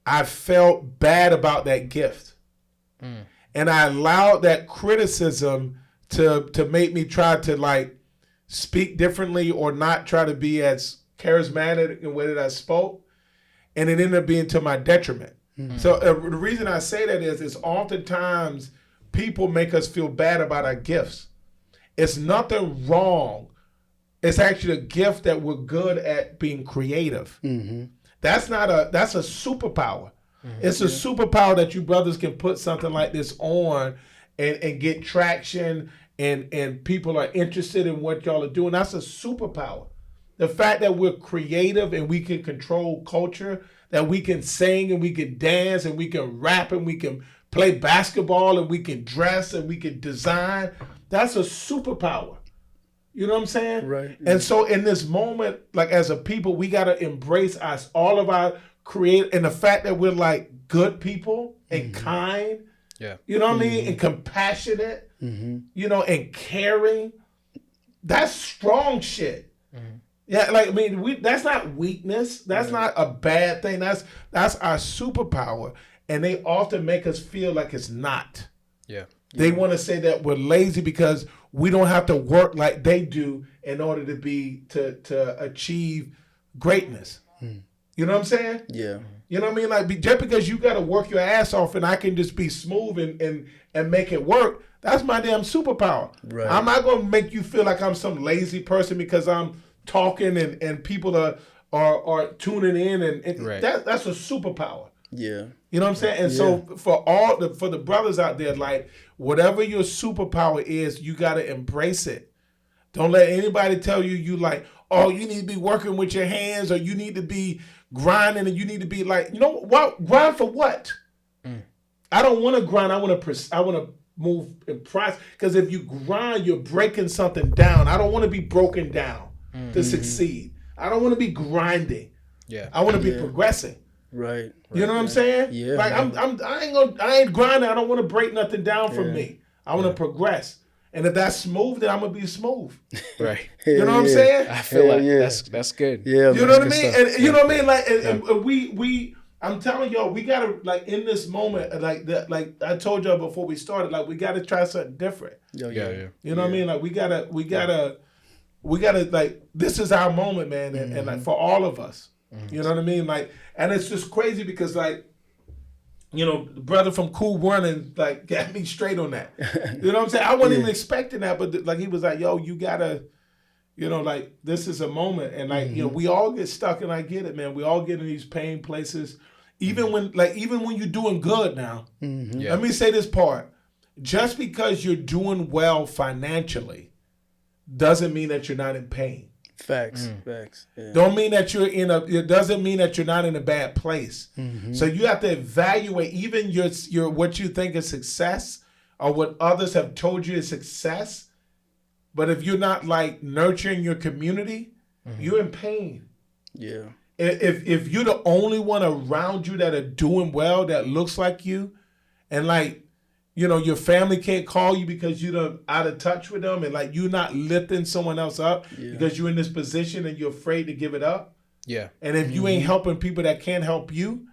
I felt bad about that gift. And I allowed that criticism to make me try to like speak differently or not try to be as charismatic in the way that I spoke, and it ended up being to my detriment. So the reason I say that is oftentimes people make us feel bad about our gifts. It's nothing wrong. It's actually a gift that we're good at being creative. That's a superpower. It's a superpower that you brothers can put something like this on and get traction and people are interested in what y'all are doing. That's a superpower. The fact that we're creative and we can control culture, that we can sing and we can dance and we can rap and we can play basketball and we can dress and we can design. That's a superpower. You know what I'm saying? Right. And so in this moment, like as a people, we got to embrace us, all of our and the fact that we're like good people and kind. Yeah. You know what I mean? And compassionate, you know, and caring. That's strong shit. Yeah, like I mean, that's not weakness. That's not a bad thing. That's our superpower. And they often make us feel like it's not. Yeah. They want to say that we're lazy because we don't have to work like they do in order to achieve greatness. You know what I'm saying? Yeah. You know what I mean? Like just because you got to work your ass off and I can just be smooth and make it work, that's my damn superpower. Right. I'm not going to make you feel like I'm some lazy person because I'm talking and people are tuning in and Right. that's a superpower. Yeah. You know what I'm saying? And so for the brothers out there, like whatever your superpower is, you got to embrace it. Don't let anybody tell you like, oh, you need to be working with your hands or you need to be grinding and you need to be like, you know what? Grind for what? I don't want to grind. I want to move in process. Because if you grind, you're breaking something down. I don't want to be broken down to succeed. I don't want to be grinding. Yeah. I want to be progressing. Right. You know what I'm saying? Yeah. Like I ain't grinding. I don't want to break nothing down from me. I want to progress. And if that's smooth, then I'm gonna be smooth. Right. You know what I'm saying? I feel like yeah. that's good. Yeah. You know what I good mean? stuff. And you know what I mean? Like and we I'm telling y'all, we gotta like in this moment, like that, like I told y'all before we started, like we gotta try something different. Yeah. You know what I mean? Like we gotta like this is our moment, man, and like for all of us. You know what I mean? Like, and it's just crazy because like, you know, the brother from Cool Running like got me straight on that. You know what I'm saying? I wasn't even expecting that, but like he was like, yo, you gotta, you know, like this is a moment. And like, you know, we all get stuck, and I get it, man. We all get in these pain places. Even when you're doing good now. Let me say this part. Just because you're doing well financially doesn't mean that you're not in pain. Facts. Yeah. Don't mean that it doesn't mean that you're not in a bad place. So you have to evaluate even your what you think is success or what others have told you is success. But if you're not like nurturing your community, you're in pain. Yeah. If you're the only one around you that are doing well, that looks like you, and like, you know, your family can't call you because you're out of touch with them, and like you're not lifting someone else up because you're in this position and you're afraid to give it up. Yeah. And if you ain't helping people that can't help you,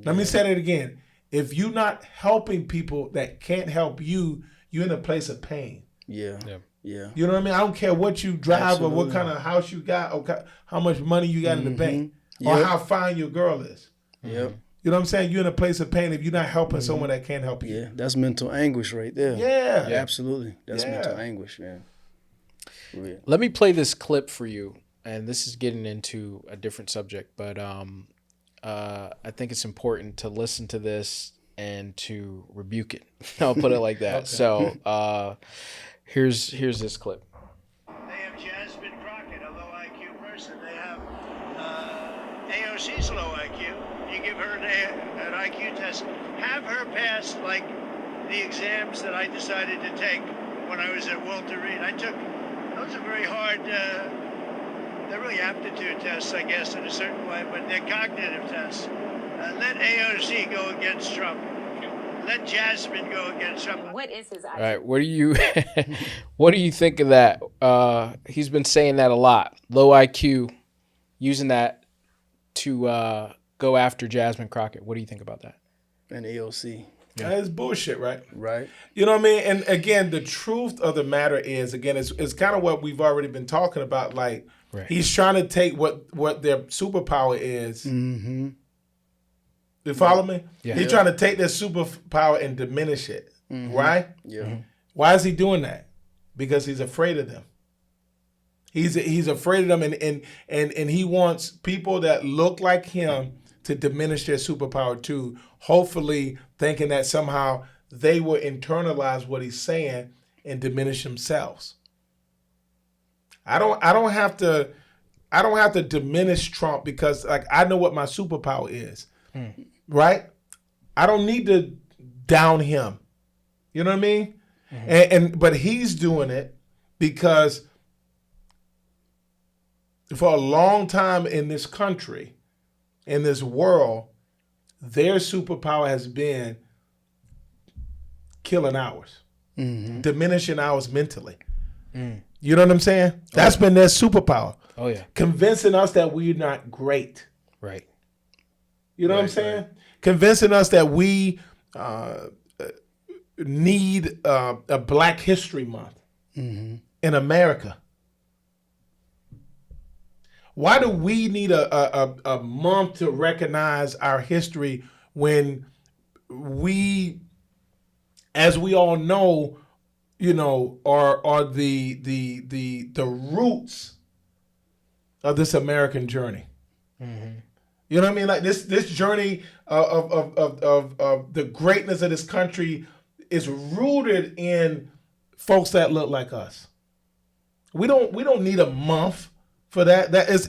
let me say that again. If you're not helping people that can't help you, you're in a place of pain. Yeah. You know what I mean? I don't care what you drive or what kind of house you got or how much money you got in the bank or how fine your girl is. Yep. You know what I'm saying? You're in a place of pain if you're not helping someone that can't help you. Yeah, that's mental anguish right there. Yeah. Absolutely. That's mental anguish, man. Yeah. Let me play this clip for you, and this is getting into a different subject, but I think it's important to listen to this and to rebuke it. I'll put it like that. Okay. So here's this clip. They have Jasmine, Crockett, a low IQ person. They have AOC's low IQ. You give her an IQ test, have her pass like the exams that I decided to take when I was at Walter Reed. Those are very hard, they're really aptitude tests, I guess, in a certain way, but they're cognitive tests. Let AOC go against Trump. Let Jasmine go against Trump. What is his IQ? All right, what do you think of that? He's been saying that a lot. Low IQ, using that to go after Jasmine Crockett. What do you think about that? And AOC. Yeah. That's bullshit, right? Right. You know what I mean? And again, the truth of the matter is, again, it's kind of what we've already been talking about. Like, he's trying to take what their superpower is. Mm-hmm. You follow me? Yeah. He's trying to take their superpower and diminish it, right? Yeah. Mm-hmm. Why is he doing that? Because he's afraid of them. He's afraid of them, and he wants people that look like him to diminish their superpower too, hopefully thinking that somehow they will internalize what he's saying and diminish themselves. I don't have to diminish Trump because like I know what my superpower is. Right? I don't need to down him. You know what I mean? But he's doing it because for a long time in this country, in this world, their superpower has been killing ours, diminishing ours mentally. You know what I'm saying? That's been their superpower. Oh, yeah. Convincing us that we're not great. Right. You know what I'm saying? Convincing us that we need a Black History Month in America. Why do we need a month to recognize our history when we, as we all know, are the roots of this American journey? You know what I mean? Like this journey of the greatness of this country is rooted in folks that look like us. We don't need a month for that. That is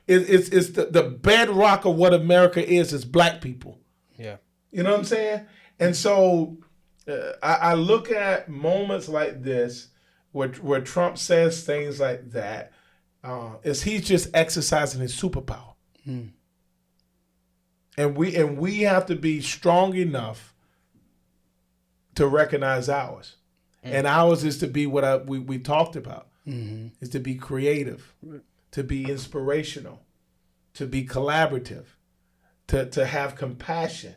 it's the bedrock of what America is Black people. Yeah. You know what I'm saying? And so I look at moments like this where Trump says things like that, is he's just exercising his superpower. And we have to be strong enough to recognize ours. And ours is to be what we talked about, is to be creative, to be inspirational, to be collaborative, to have compassion,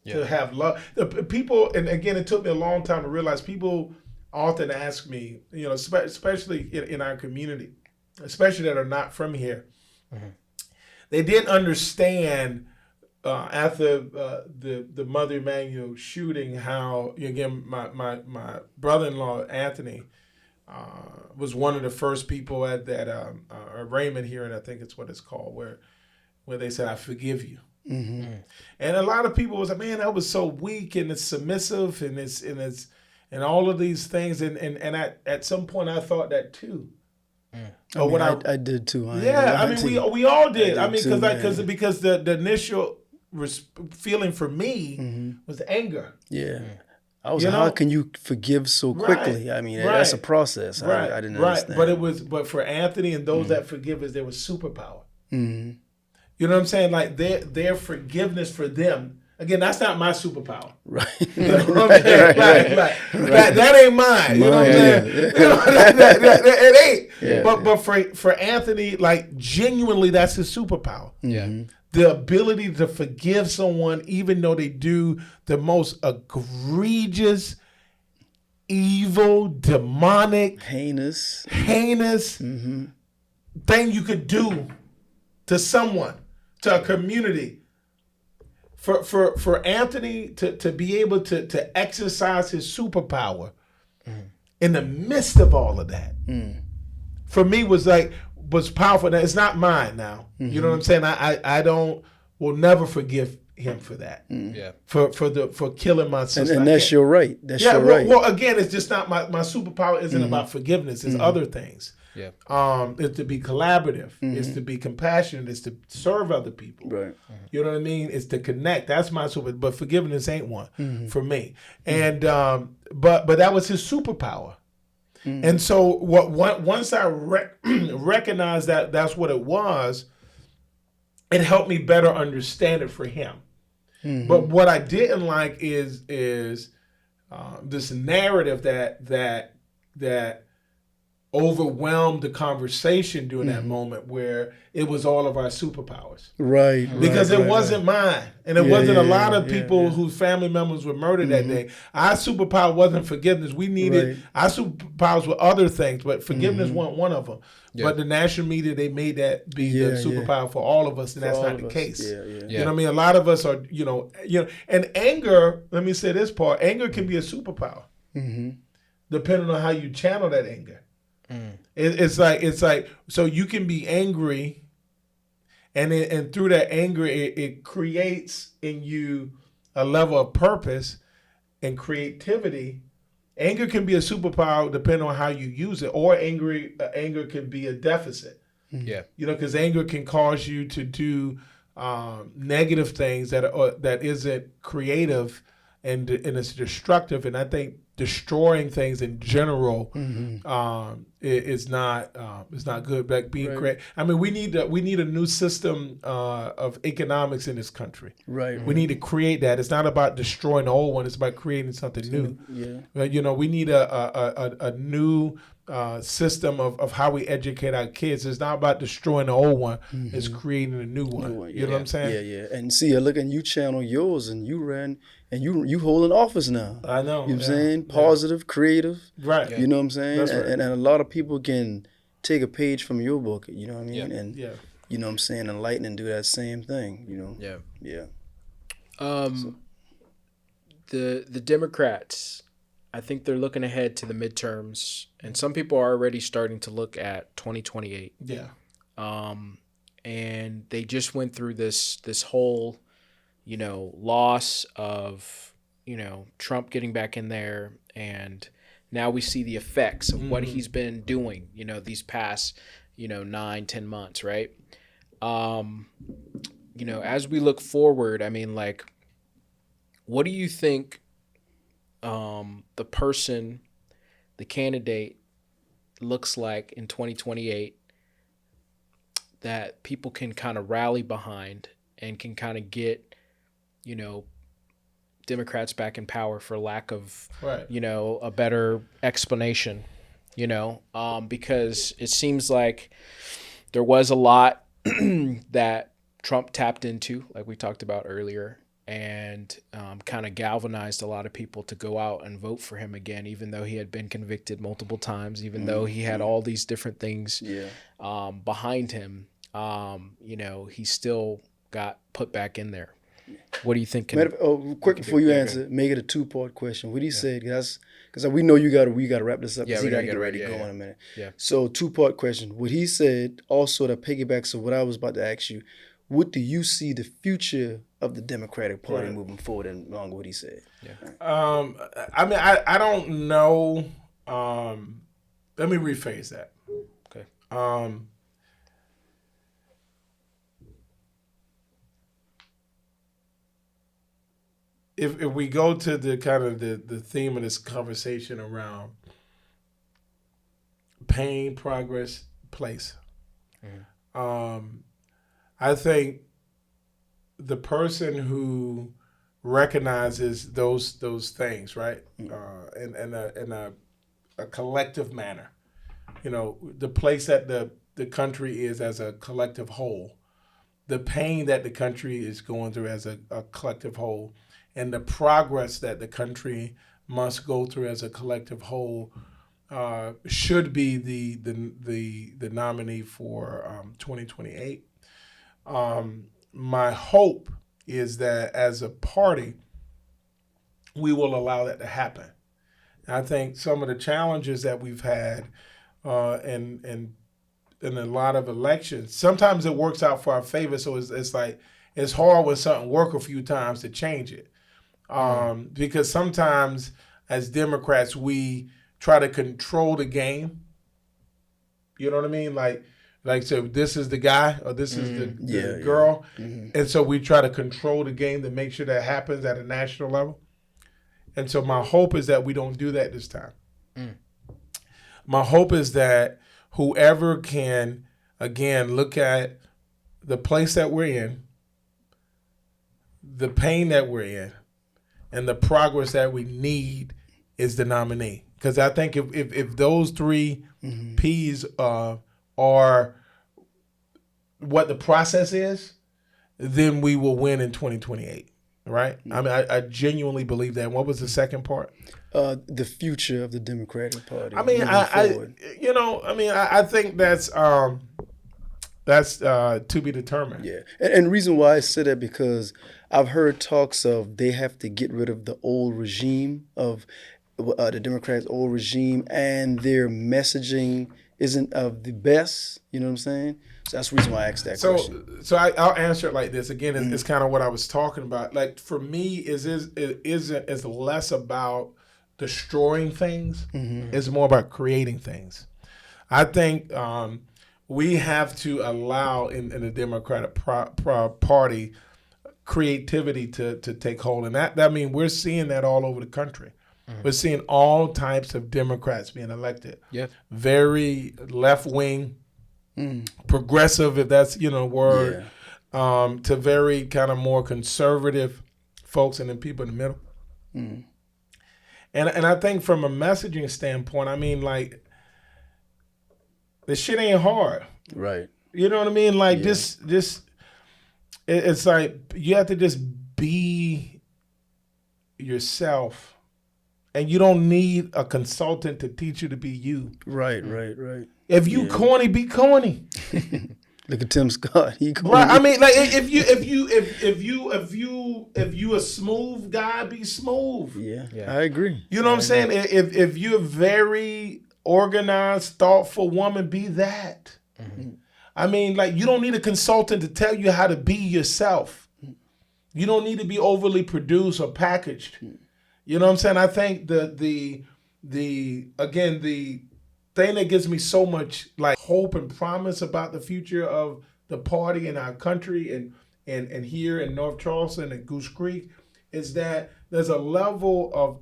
to have love. People, and again, it took me a long time to realize, people often ask me, especially in our community, especially that are not from here, they didn't understand after the Mother Emmanuel shooting, how, again, my brother-in-law, Anthony, was one of the first people at that arraignment hearing, I think it's what it's called, where they said, "I forgive you." And a lot of people was like, "Man, that was so weak, and it's submissive, and it's and all of these things." And at some point I thought that too. I did too. We all did. Because the initial feeling for me was anger. Yeah. I was like, how can you forgive so quickly? Right. I mean, that's a process. Right. I didn't understand. But for Anthony and those that forgive us, there was superpower. You know what I'm saying? Like their forgiveness for them. Again, that's not my superpower. Right. You know what I'm saying? That ain't mine. You know what I'm saying? It ain't. Yeah. But for Anthony, like, genuinely, that's his superpower. Yeah. The ability to forgive someone even though they do the most egregious, evil, demonic, heinous thing you could do to someone, to a community. For Anthony to be able to exercise his superpower in the midst of all of that, for me was powerful. Now, it's not mine now. You know what I'm saying? I will never forgive him for that. Yeah. For killing my sister. And that's your right. That's your right. Well, again, it's just not my superpower isn't about forgiveness. It's other things. Yeah. It's to be collaborative. It's to be compassionate. It's to serve other people. Right. You know what I mean? It's to connect. That's my super. But forgiveness ain't one for me. And but that was his superpower. And so once I recognized that that's what it was, it helped me better understand it for him. But what I didn't like is this narrative that overwhelmed the conversation during that moment, where it was all of our superpowers. Right. Because it wasn't mine. And it wasn't a lot of people whose family members were murdered that day. Our superpower wasn't forgiveness. We needed, our superpowers were other things, but forgiveness wasn't one of them. Yeah. But the national media, they made that be the superpower for all of us, and that's not the case. You know what I mean? A lot of us are, and anger, let me say this part, anger can be a superpower, depending on how you channel that anger. It's like so you can be angry, and through that anger, it creates in you a level of purpose and creativity. Anger can be a superpower depending on how you use it, or anger can be a deficit. Yeah, because anger can cause you to do negative things that isn't creative and it's destructive. And I think destroying things in general is not good. Like being creative. I mean, we need a new system of economics in this country. Right. We need to create that. It's not about destroying the old one. It's about creating something new. Yeah. You know, we need a new system of how we educate our kids. It's not about destroying the old one. It's creating a new one. You know what I'm saying? Yeah. And see, I look and you channel yours, and you ran, and you hold an office now. I know. You know what I'm saying? Positive, creative. Right. You know what I'm saying? That's right. And a lot of people can take a page from your book, you know what I mean? Yeah. And you know what I'm saying, enlighten and do that same thing, you know? Yeah. The Democrats, I think they're looking ahead to the midterms, and some people are already starting to look at 2028. Yeah. And they just went through this whole, you know, loss of, you know, Trump getting back in there, and now we see the effects of what he's been doing, you know, these past, you know, 9-10 months, right? You know, as we look forward, I mean, like, what do you think the person, the candidate looks like in 2028 that people can kind of rally behind and can kind of get, you know, Democrats back in power, for lack of, you know, a better explanation, you know, because it seems like there was a lot that Trump tapped into, like we talked about earlier, and kind of galvanized a lot of people to go out and vote for him again, even though he had been convicted multiple times, even though he had all these different things behind him. You know, he still got put back in there. What do you think? Quick before you answer, make it a 2-part question. What do you say, guys? Because we know we got to wrap this up. Yeah, we got to get ready to go in a minute. Yeah. So 2-part question. What he said also that piggybacks of what I was about to ask you. What do you see the future of the Democratic Party moving forward, and along with what he said? I mean, I don't know. Let me rephrase that. Okay. If we go to the kind of the theme of this conversation around pain, progress, place, I think the person who recognizes those things, right, in a collective manner, you know, the place that the country is as a collective whole, the pain that the country is going through as a collective whole, and the progress that the country must go through as a collective whole, should be the nominee for 2028. My hope is that as a party, we will allow that to happen. And I think some of the challenges that we've had in a lot of elections, sometimes it works out for our favor. So it's like it's hard when something works a few times to change it. Because sometimes as Democrats, we try to control the game. You know what I mean? Like so this is the guy or this is the girl. And so we try to control the game to make sure that happens at a national level. And so my hope is that we don't do that this time. My hope is that whoever can, again, look at the place that we're in, the pain that we're in, and the progress that we need is the nominee. Because I think if those three P's are what the process is, then we will win in 2028, right? I mean, I genuinely believe that. And what was the second part? The future of the Democratic Party. I mean, I think that's to be determined. Yeah, and the reason why I say that because I've heard talks of they have to get rid of the old regime of the Democrats' old regime, and their messaging isn't of the best. You know what I'm saying? So that's the reason why I asked that question. So I'll answer it like this. Again, it's kind of what I was talking about. Like for me, it's less about destroying things. It's more about creating things. I think we have to allow in the Democratic Party creativity to take hold. And that means we're seeing that all over the country. We're seeing all types of Democrats being elected. Yeah. Very left-wing, progressive, if that's, word, to very kind of more conservative folks, and then people in the middle. And I think from a messaging standpoint, I mean, like, this shit ain't hard. Right. You know what I mean? Like, it's like you have to just be yourself, and you don't need a consultant to teach you to be you. Right. If you corny, be corny. Look at Tim Scott. He corny. Right. I mean, like, if you a smooth guy, be smooth. Yeah. I agree. You know what I'm saying? If you're a very organized, thoughtful woman, be that. I mean, like, you don't need a consultant to tell you how to be yourself. You don't need to be overly produced or packaged. You know what I'm saying? I think the thing that gives me so much, like, hope and promise about the future of the party in our country and here in North Charleston and Goose Creek is that there's a level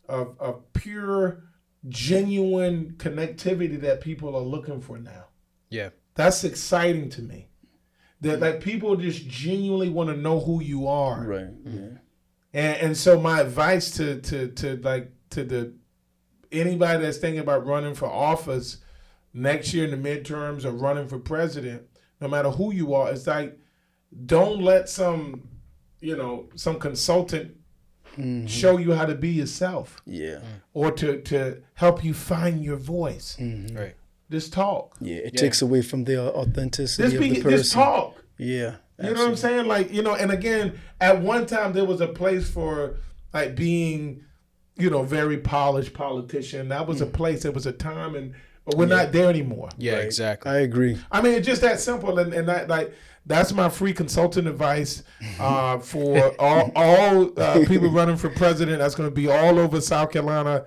of pure, genuine connectivity that people are looking for now. Yeah. That's exciting to me. That, like, people just genuinely want to know who you are. Right. Yeah. And so my advice to anybody that's thinking about running for office next year in the midterms or running for president, no matter who you are, it's like, don't let some consultant show you how to be yourself. Yeah. Or to help you find your voice. Right. Just talk. Yeah. It takes away from the authenticity of the person. Just talk. Yeah. You know what I'm saying? Like, and again, at one time there was a place for, like, being, very polished politician. That was a place, there was a time, but we're not there anymore. Yeah, Right. exactly. I agree. I mean, it's just that simple, and that, like, that's my free consulting advice for all people running for president. That's going to be all over South Carolina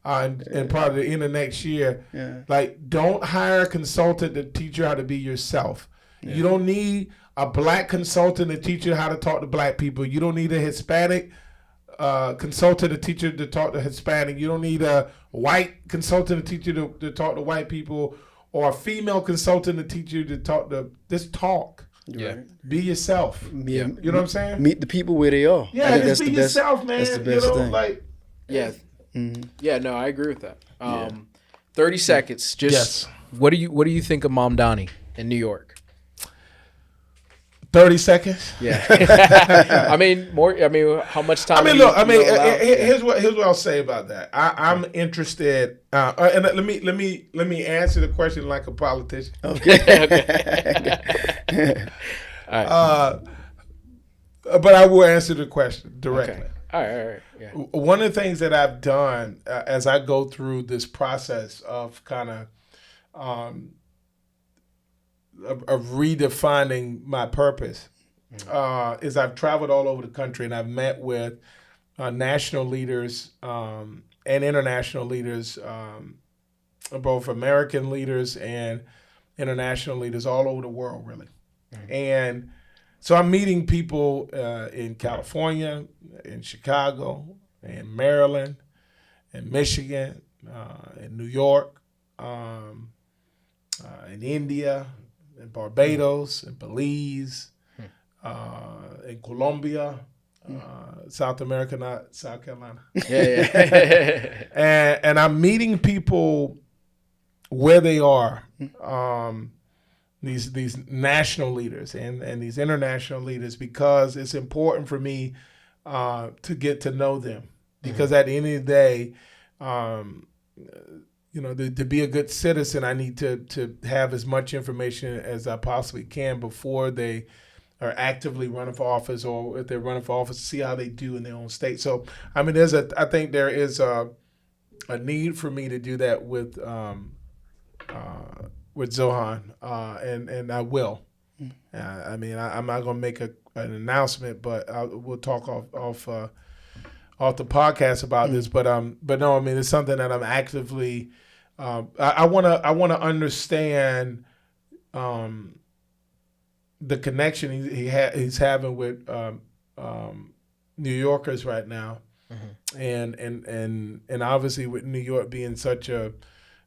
and probably the end of next year. Yeah. Like, don't hire a consultant to teach you how to be yourself. Yeah. You don't need a black consultant to teach you how to talk to black people. You don't need a Hispanic consultant to teach you to talk to Hispanic. You don't need a white consultant to teach you to talk to white people, or a female consultant to teach you to talk to. Just talk. Yeah. Be yourself. Yeah. You know what I'm saying? Meet the people where they are. Yeah, just be yourself, man. That's the best thing. Like. Yeah. Yeah, no, I agree with that. 30 seconds. Yes. What do you think of Mamdani in New York? 30 seconds. Yeah. I mean, how much time? Here's what I'll say about that. I'm interested, and let me answer the question like a politician. Okay. All right. But I will answer the question directly. Okay. All right. Yeah. One of the things that I've done as I go through this process of kind of redefining my purpose is I've traveled all over the country, and I've met with national leaders and international leaders, both American leaders and international leaders all over the world, really. And so I'm meeting people in California, in Chicago, in Maryland, in Michigan, in New York, in India, in Barbados, in Belize, in Colombia, South America, not South Carolina. Yeah. And I'm meeting people where they are, these national leaders and these international leaders, because it's important for me to get to know them. Because at the end of the day, to be a good citizen, I need to have as much information as I possibly can before they are actively running for office, or if they're running for office, see how they do in their own state. So, I mean, I think there is a need for me to do that with Zohran, and I will. I mean, I'm not going to make an announcement, but we'll talk off the podcast about this. But no, I mean, it's something that I'm actively. I want to understand the connection he's having with New Yorkers right now, and obviously with New York being such a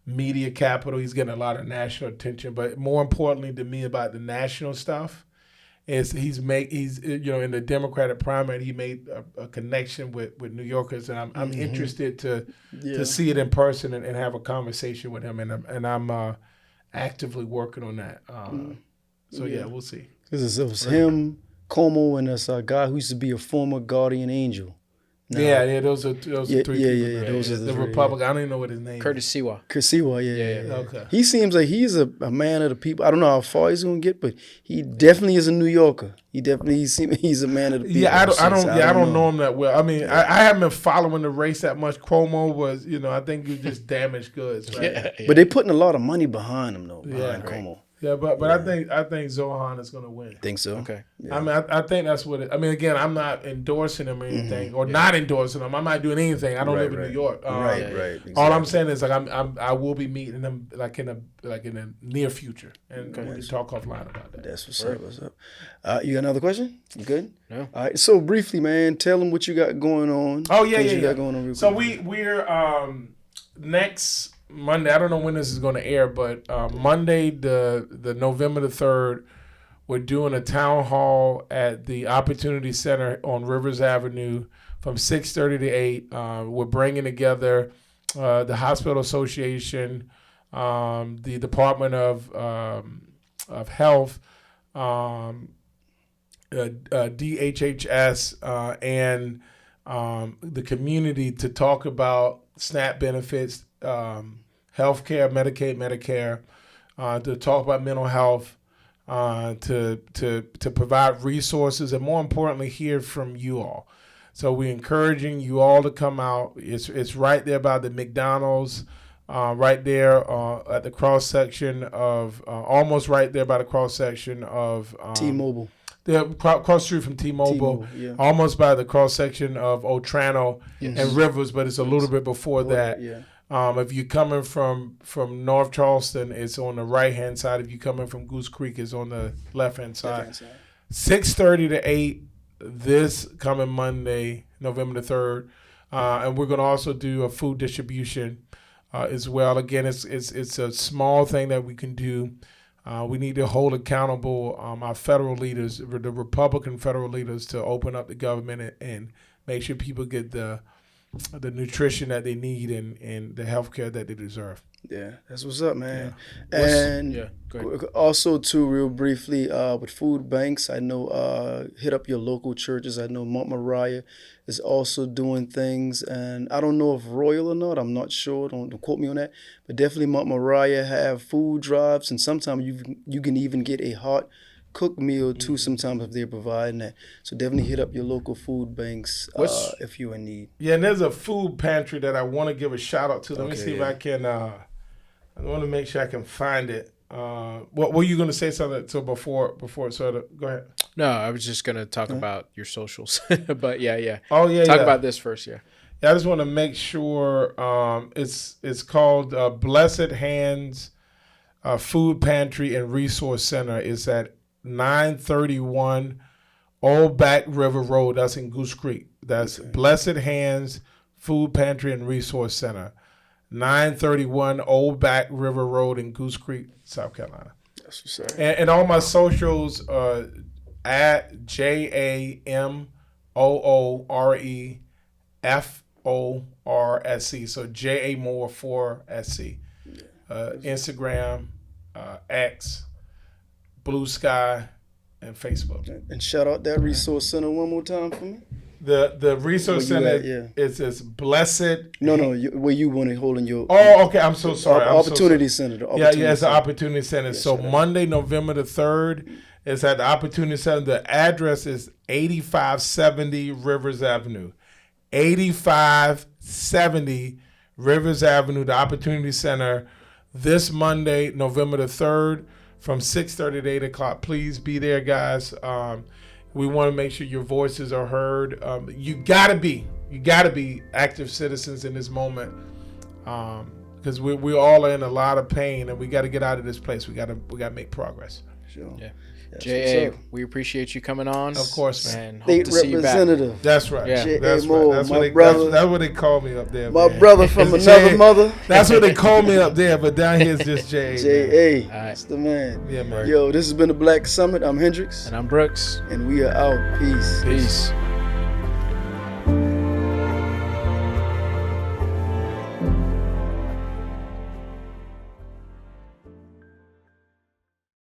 media capital, he's getting a lot of national attention. But more importantly to me about the national stuff is he's in the Democratic primary, he made a connection with New Yorkers, and I'm interested to see it in person and have a conversation with him, and I'm actively working on that. So we'll see. Because it was him, Como, and this guy who used to be a former guardian angel. Those are three people. Those are the three, Republican. I don't even know what his name Curtis is. Siwa. Kasiwa, yeah. Okay. He seems like he's a man of the people. I don't know how far he's gonna get, but he definitely is a New Yorker. He's a man of the people. Yeah, I don't know him that well. I mean, I haven't been following the race that much. Cuomo was, I think he just damaged goods, right? Yeah. But they're putting a lot of money behind him though, behind Cuomo. Yeah, but I think Zohran is going to win. Think so? Okay. Yeah. I mean, I think that's what it. I mean, again, I'm not endorsing him or anything, or not endorsing him. I'm not doing anything. I don't live in New York. Right. Exactly. All I'm saying is I will be meeting him like in the near future, and we can talk offline about that. That's what's up. What's up? You got another question? You good? No. All right. So briefly, man, tell them what you got going on. Oh yeah. Got going on real so quick. we're next Monday, I don't know when this is going to air, but Monday, the November the 3rd, we're doing a town hall at the Opportunity Center on Rivers Avenue from 6:30 to 8. We're bringing together the Hospital Association, the Department of Health, DHHS, and the community to talk about SNAP benefits, healthcare, Medicaid, Medicare, to talk about mental health, to provide resources, and more importantly, hear from you all. So we're encouraging you all to come out. It's right there by the McDonald's, right there at the cross section of, almost right there by the cross section of T-Mobile. Cross the street from T-Mobile, almost by the cross section of Otrano and Rivers, but it's a little bit before that. Yeah. If you're coming from North Charleston, it's on the right-hand side. If you're coming from Goose Creek, it's on the left-hand side. 6:30 to 8 this coming Monday, November the 3rd. And we're going to also do a food distribution as well. Again, it's a small thing that we can do. We need to hold accountable our federal leaders, the Republican federal leaders, to open up the government and make sure people get the nutrition that they need and the health care that they deserve. Yeah, that's what's up, man. Yeah. And also, too, real briefly, with food banks, I know hit up your local churches. I know Mount Moriah is also doing things, and I don't know if Royal or not. I'm not sure. Don't quote me on that. But definitely Mount Moriah have food drives, and sometimes you can even get a hot cooked meal too sometimes if they're providing that. So definitely hit up your local food banks if you're in need. Yeah, and there's a food pantry that I want to give a shout out to. Let me see if I can. I want to make sure I can find it. What were you going to say something to before sort of go ahead? No, I was just going to talk about your socials, but yeah. Oh yeah. Talk about this first, yeah. Yeah, I just want to make sure it's called Blessed Hands Food Pantry and Resource Center. It's at 931 Old Back River Road. That's in Goose Creek. That's Blessed Hands Food Pantry and Resource Center. 931 Old Back River Road in Goose Creek, South Carolina. That's what's up. And all my socials at JAMOOREFORSC. So JA Moore 4SC. Instagram, X, Blue Sky, and Facebook. And shout out that resource center one more time for me. The resource center is blessed. No, where you want to hold in your. Oh, okay. I'm so sorry. Opportunity Center. Yeah, it's the Opportunity Center. So Monday, November the 3rd, it's at the Opportunity Center. The address is 8570 Rivers Avenue. 8570 Rivers Avenue, the Opportunity Center. This Monday, November the 3rd, from 6:30 to 8 o'clock. Please be there, guys. We want to make sure your voices are heard. You gotta be active citizens in this moment, because we all are in a lot of pain, and we got to get out of this place. We got to make progress. yo. Yeah. That's J.A., what's up. we appreciate you coming on. Of course, man. And hope State to see you back. representative. That's right. Yeah. J.A. That's Moore, right. That's my what they brother. that's what they call me up there. My man. brother from It's another J.A. mother. That's what they call me up there, but down here it's just J.A. J.A. All right. That's the man. Yeah, man. Yo, this has been the Black Summit. I'm Hendrix. And I'm Brooks. And we are out. Peace. Peace.